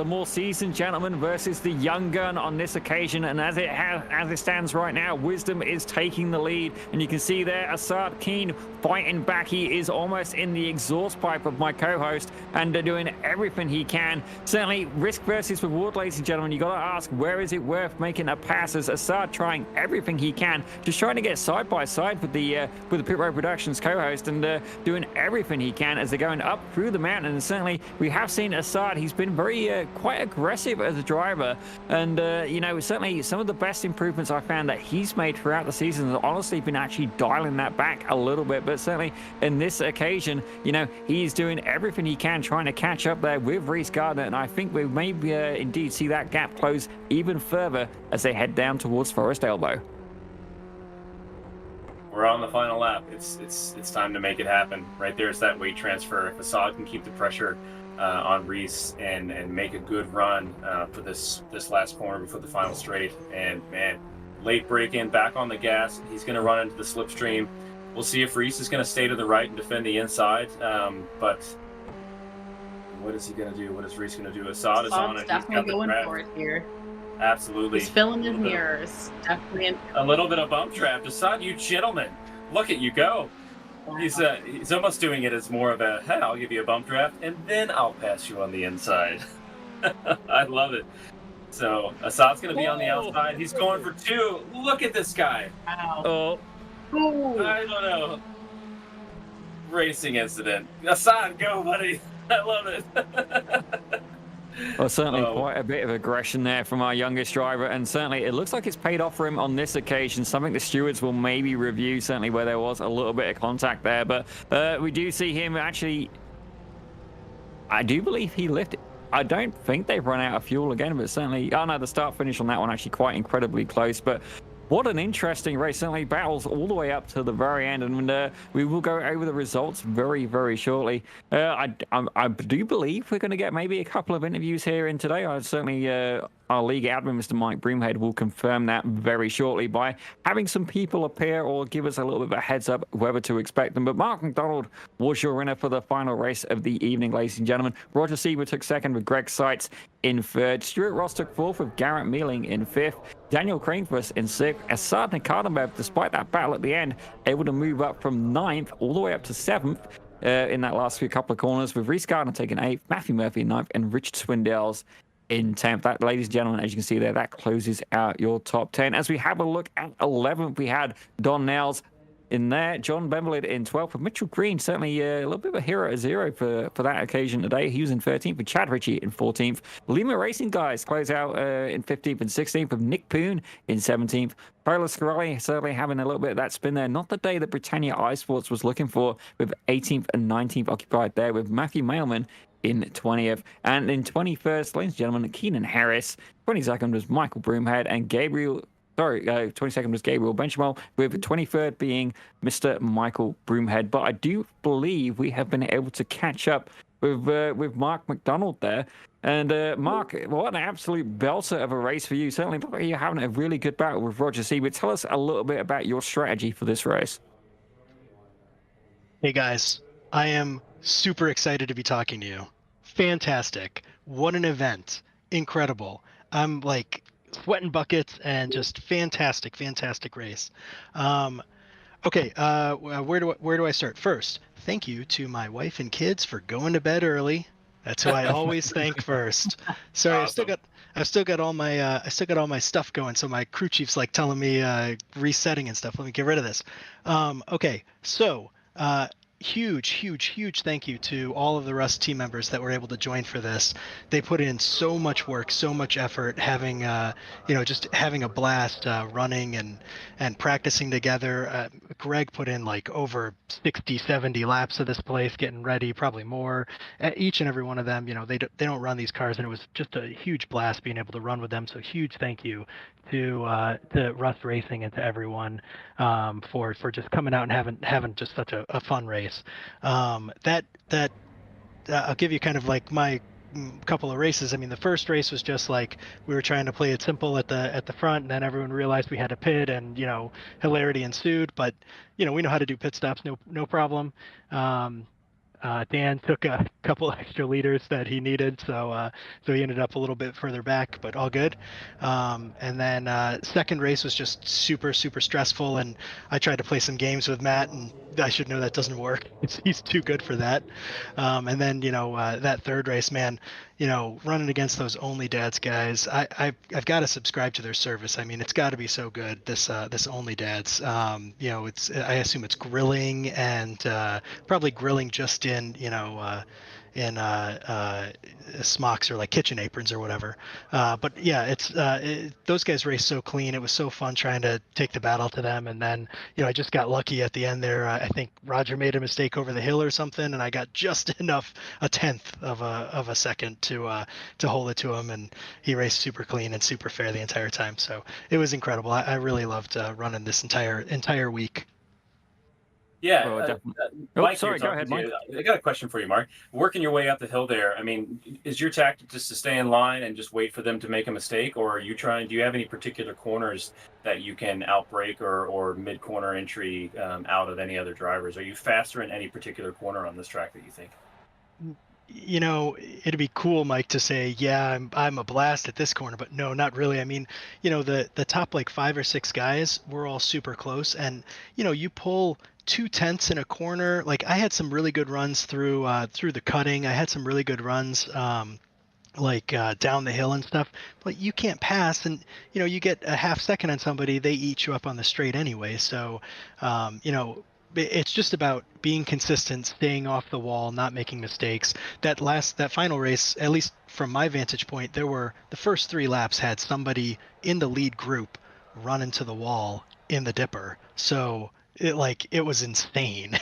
more seasoned gentleman versus the young gun on this occasion. And as it stands right now, Wisdom is taking the lead. And you can see there, Assad Keen fighting back. He is almost in the exhaust pipe of my co-host and doing everything he can. Certainly risk versus reward, ladies and gentlemen. You got to ask, where is it worth making a pass? As Assad trying everything he can, just trying to get side by side with the Pit Road Productions co-host and doing everything he can as they're going up through the mountain. And certainly we have seen Assad. He's been very quite aggressive as a driver, and certainly some of the best improvements I found that he's made throughout the season have honestly been actually dialing that back a little bit. But certainly in this occasion, he's doing everything he can trying to catch up there with Reese Gardner, and I think we may indeed see that gap close even further as they head down towards Forest Elbow. We're on the final lap. It's time to make it happen. Right there's that weight transfer. If Assad can keep the pressure on Reese and make a good run for this last corner before the final straight, and man, late break in, back on the gas, he's going to run into the slipstream. We'll see if Reese is going to stay to the right and defend the inside, but what is he going to do? What is Reese going to do? Assad is on it. Definitely going for it here. Absolutely. He's filling his mirrors. Definitely. A little bit of bump trap. Assad, you gentlemen. Look at you go. He's almost doing it as more of a, hey, I'll give you a bump draft, and then I'll pass you on the inside. I love it. So Assad's going to be on the outside. He's going for 2. Look at this guy. Wow. Oh, I don't know. Racing incident. Assad, go, buddy. I love it. well, certainly Oh. quite a bit of aggression there from our youngest driver, and certainly it looks like it's paid off for him on this occasion. Something the stewards will maybe review, certainly where there was a little bit of contact there, but we do see him actually. I do believe he lifted. I don't think they've run out of fuel again, but certainly, oh no, the start finish on that one actually quite incredibly close. But what an interesting race. Certainly battles all the way up to the very end, and we will go over the results very, very shortly. I do believe we're going to get maybe a couple of interviews here in today. I certainly, our league admin, Mr. Mike Broomhead, will confirm that very shortly by having some people appear or give us a little bit of a heads up whether to expect them. But Mark McDonald was your winner for the final race of the evening, ladies and gentlemen. Roger Seaver took second with Greg Seitz in third. Stuart Ross took fourth with Garrett Mealing in fifth. Daniel Cranefuss in sixth. Assad Nikademev, despite that battle at the end, able to move up from ninth all the way up to seventh in that last few couple of corners, with Reese Gardner taking eighth, Matthew Murphy in ninth, and Richard Swindells in 10th. That, ladies and gentlemen, as you can see there, that closes out your top 10. As we have a look at 11th, we had Don Nels in there, John Bemblid in 12th, with Mitchell Green, certainly a little bit of a hero at zero for that occasion today. He was in 13th, with Chad Ritchie in 14th. Lima Racing guys close out in 15th and 16th, with Nick Poon in 17th. Paolo Scarelli certainly having a little bit of that spin there. Not the day that Britannia iSports was looking for, with 18th and 19th occupied there, with Matthew Mailman in 20th. And in 21st, ladies and gentlemen, Keenan Harris. 22nd was Michael Broomhead, and 22nd was Gabriel Benchimol, with 23rd being Mr. Michael Broomhead. But I do believe we have been able to catch up with Mark McDonald there. And Mark, what an absolute belter of a race for you. Certainly you're having a really good battle with Roger Seaver. Tell us a little bit about your strategy for this race. Hey guys, I am super excited to be talking to you. Fantastic. What an event. Incredible. I'm like sweating buckets and just fantastic race. Okay, where do I start? First, thank you to my wife and kids for going to bed early. That's who I always thank first. Sorry, Awesome. I've still got all my stuff going, so my crew chief's like telling me resetting and stuff. Let me get rid of this. Okay, so huge thank you to all of the Rust team members that were able to join for this. They put in so much work, so much effort, having just having a blast running and practicing together. Greg put in like over 60-70 laps of this place, getting ready, probably more. Each and every one of them, they don't run these cars, and it was just a huge blast being able to run with them. So huge thank you to Rust Racing and to everyone for just coming out and having just such a fun race. I'll give you kind of like my couple of races. I mean, the first race was just like we were trying to play it simple at the front, and then everyone realized we had to pit, and hilarity ensued. But we know how to do pit stops, no problem. Dan took a couple extra liters that he needed, so he ended up a little bit further back, but all good. And then second race was just super stressful, and I tried to play some games with Matt, and I should know that doesn't work. He's too good for that. And then that third race, man, running against those Only Dads guys, I've got to subscribe to their service. I mean, it's got to be so good. This Only Dads, I assume it's grilling and probably grilling just in smocks or like kitchen aprons or whatever. But yeah, those guys race so clean. It was so fun trying to take the battle to them. And then, I just got lucky at the end there. I think Roger made a mistake over the hill or something, and I got just enough, a tenth of a second to hold it to him. And he raced super clean and super fair the entire time. So it was incredible. I really loved running this entire week. Yeah. Oh, definitely. Mike, sorry, here go ahead, talking to you. I got a question for you, Mark. Working your way up the hill there, I mean, is your tactic just to stay in line and just wait for them to make a mistake, or do you have any particular corners that you can outbrake or mid-corner entry out of any other drivers? Are you faster in any particular corner on this track that you think? it'd be cool, Mike, to say, yeah, I'm a blast at this corner, but no, not really. I mean, the top like 5 or 6 guys, we're all super close, and you pull 2/10 in a corner. Like I had some really good runs through the cutting. I had some really good runs. Down the hill and stuff, but you can't pass, and you get a half second on somebody, they eat you up on the straight anyway. So it's just about being consistent, staying off the wall, not making mistakes. That final race, at least from my vantage point, the first 3 laps had somebody in the lead group run into the wall in the dipper, so it was insane.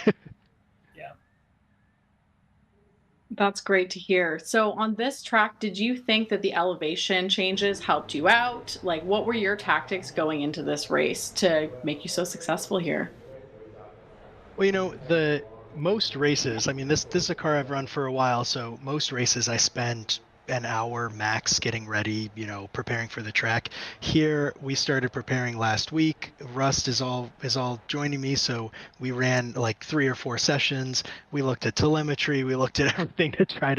That's great to hear. So on this track, did you think that the elevation changes helped you out? Like, what were your tactics going into this race to make you so successful here? Well, the most races, I mean, this is a car I've run for a while, so most races I spend an hour max getting ready, preparing for the track. Here we started preparing last week. Rust is all joining me, so we ran like 3 or 4 sessions. We looked at telemetry, we looked at everything to try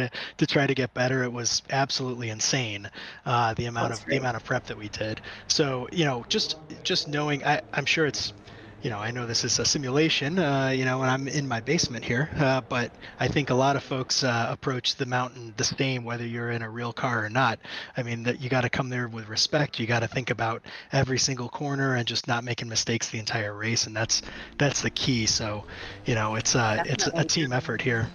to get better. It was absolutely insane, the amount of prep that we did. So just knowing, I'm sure it's, I know this is a simulation, and I'm in my basement here, but I think a lot of folks approach the mountain the same, whether you're in a real car or not. I mean, that you got to come there with respect. You got to think about every single corner and just not making mistakes the entire race, and that's the key. So, it's a team effort here.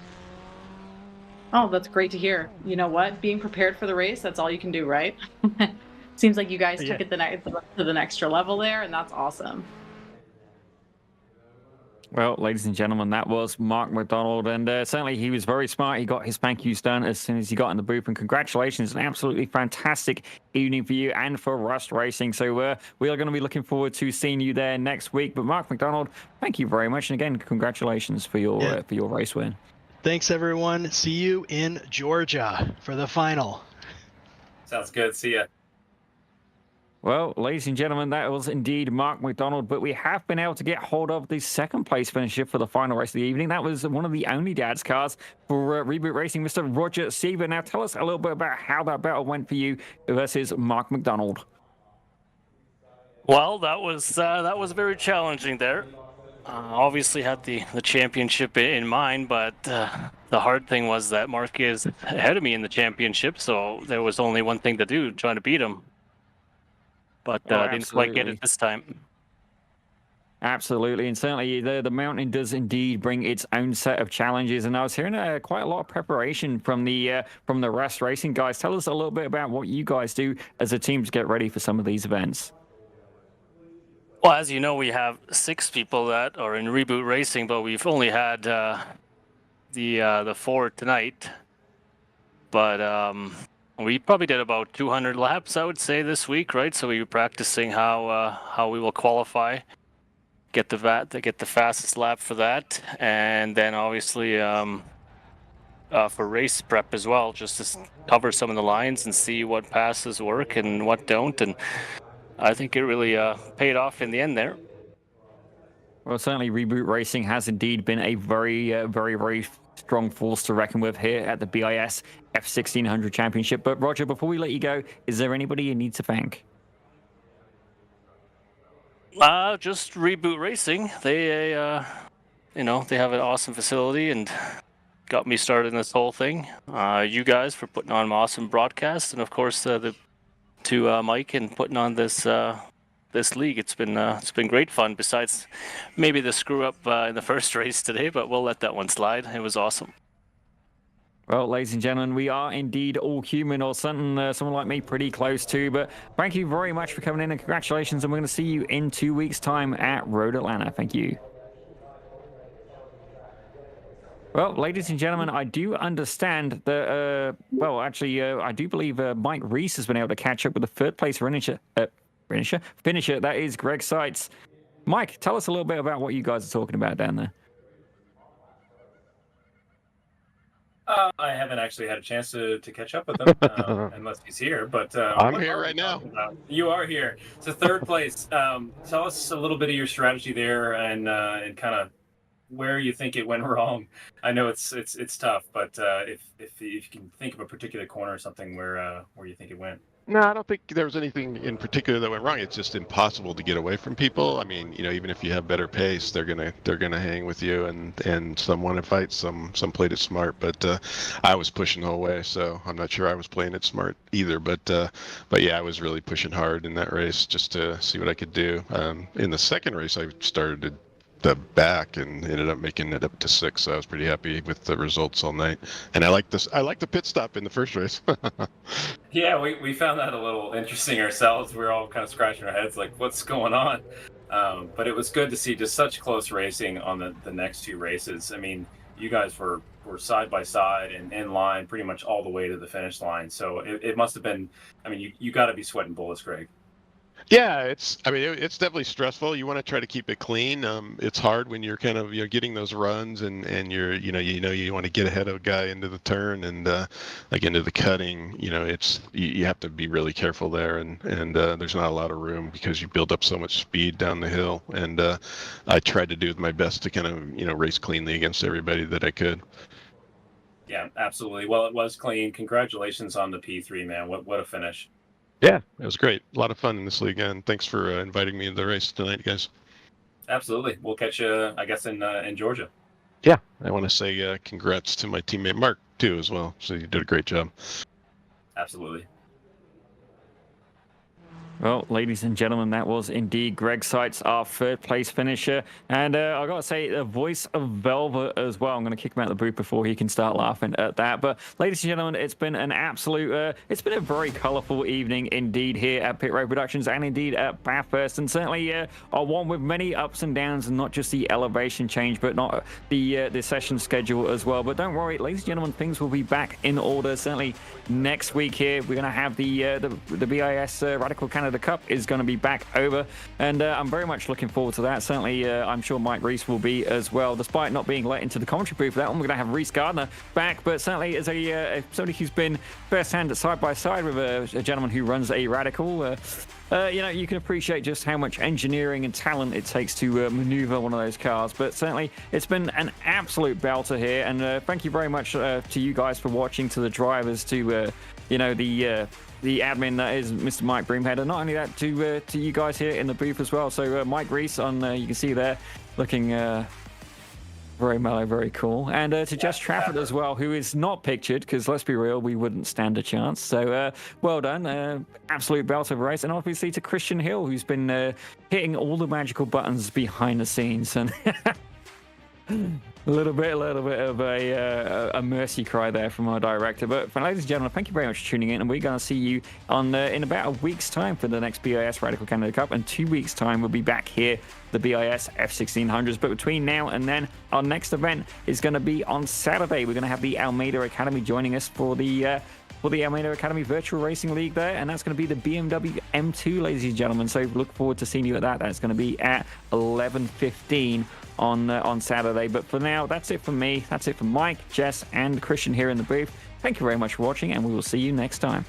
Oh, that's great to hear. You know what? Being prepared for the race, that's all you can do, right? Seems like you guys took it to the extra level there, and that's awesome. Well, ladies and gentlemen, that was Mark McDonald, and certainly he was very smart. He got his thank yous done as soon as he got in the booth, and congratulations, an absolutely fantastic evening for you and for Rust Racing. So we are going to be looking forward to seeing you there next week. But Mark McDonald, thank you very much, and again, congratulations for your race win. Thanks, everyone. See you in Georgia for the final. Sounds good. See ya. Well, ladies and gentlemen, that was indeed Mark McDonald, but we have been able to get hold of the second place finisher for the final race of the evening. That was one of the only dad's cars for Reboot Racing, Mr. Roger Siever. Now, tell us a little bit about how that battle went for you versus Mark McDonald. Well, that was very challenging there. Obviously had the championship in mind, but the hard thing was that Mark is ahead of me in the championship, so there was only one thing to do, trying to beat him. But didn't quite get it this time. Absolutely, and certainly the mountain does indeed bring its own set of challenges. And I was hearing quite a lot of preparation from the Rust Racing guys. Tell us a little bit about what you guys do as a team to get ready for some of these events. Well, as you know, we have 6 people that are in Reboot Racing, but we've only had the 4 tonight. But we probably did about 200 laps, I would say, this week, right? So we were practicing how we will qualify, get the fastest lap for that, and then obviously for race prep as well, just to cover some of the lines and see what passes work and what don't. And I think it really paid off in the end there. Well, certainly Reboot Racing has indeed been a very, very strong force to reckon with here at the BiS F1600 Championship. But Roger, before we let you go, is there anybody you need to thank? Just Reboot Racing. They, they have an awesome facility and got me started in this whole thing. You guys for putting on an awesome broadcast, and of course to Mike and putting on this league. It's been great fun. Besides maybe the screw up in the first race today, but we'll let that one slide. It was awesome. Well, ladies and gentlemen, we are indeed all human, or someone like me pretty close to. But thank you very much for coming in, and congratulations. And we're going to see you in 2 weeks' time at Road Atlanta. Thank you. Well, ladies and gentlemen, I do understand that, I do believe Mike Reese has been able to catch up with the third place finisher. That is Greg Seitz. Mike, tell us a little bit about what you guys are talking about down there. I haven't actually had a chance to catch up with him, unless he's here. But I'm here right now. You are here. So third place. Tell us a little bit of your strategy there, and kind of where you think it went wrong. I know it's tough, but if you can think of a particular corner or something where you think it went. No, I don't think there was anything in particular that went wrong. It's just impossible to get away from people. I mean, even if you have better pace, they're gonna hang with you, and some want to fight, some played it smart. But I was pushing the whole way, so I'm not sure I was playing it smart either. But yeah, I was really pushing hard in that race just to see what I could do. In the second race, I started the back and ended up making it up to 6. So I was pretty happy with the results all night. And I like the pit stop in the first race. Yeah, we found that a little interesting ourselves. We were all kind of scratching our heads like, what's going on? But it was good to see just such close racing on the next 2 races. I mean, you guys were side by side and in line pretty much all the way to the finish line. So it must have been, I mean, you got to be sweating bullets, Greg. Yeah, it's definitely stressful. You want to try to keep it clean. It's hard when you're kind of getting those runs and you're you want to get ahead of a guy into the turn and like into the cutting. You have to be really careful there and there's not a lot of room because you build up so much speed down the hill. And I tried to do my best to kind of race cleanly against everybody that I could. Yeah, absolutely. Well, it was clean. Congratulations on the P3, man. What a finish. Yeah, it was great. A lot of fun in this league, and thanks for inviting me to the race tonight, guys. Absolutely. We'll catch you, I guess, in Georgia. Yeah, I want to say congrats to my teammate Mark too as well. So you did a great job. Absolutely. Well, ladies and gentlemen, that was indeed Greg Seitz, our 3rd place finisher. And I got to say, the voice of Velvet as well. I'm going to kick him out of the booth before he can start laughing at that. But ladies and gentlemen, it's been an absolute, it's been a very colourful evening indeed here at Pit Road Productions and indeed at Bathurst. And certainly one with many ups and downs, and not just the elevation change, but not the session schedule as well. But don't worry, ladies and gentlemen, things will be back in order. Certainly next week here, we're going to have the BIS Radical Canada Cup is going to be back over, and I'm very much looking forward to that. Certainly, I'm sure Mike Reese will be as well, despite not being let into the commentary booth for that one. We're going to have Reese Gardner back, but certainly as somebody who's been first-hand side by side with a gentleman who runs a Radical, you can appreciate just how much engineering and talent it takes to maneuver one of those cars. But certainly, it's been an absolute belter here, and thank you very much to you guys for watching, to the drivers, to the admin that is Mr. Mike Broomhead, and not only that, to you guys here in the booth as well. So Mike Reese you can see there, looking very mellow, very cool. And to Jess Trafford as well, who is not pictured, because let's be real, we wouldn't stand a chance. So well done. Absolute belt of a race. And obviously to Christian Hill, who's been hitting all the magical buttons behind the scenes. And a little bit of a mercy cry there from our director. But ladies and gentlemen, thank you very much for tuning in, and we're going to see you on in about a week's time for the next BIS Radical Canada Cup, and 2 weeks' time we'll be back here, the BiS F1600s. But between now and then, our next event is going to be on Saturday. We're going to have the Almeida Academy joining us for the Almeida Academy Virtual Racing League there, and that's going to be the BMW M2, ladies and gentlemen. So look forward to seeing you at that. That's going to be at 11:15 on Saturday. But for now, that's it from me. That's it from Mike, Jess, and Christian here in the booth. Thank you very much for watching, and we will see you next time.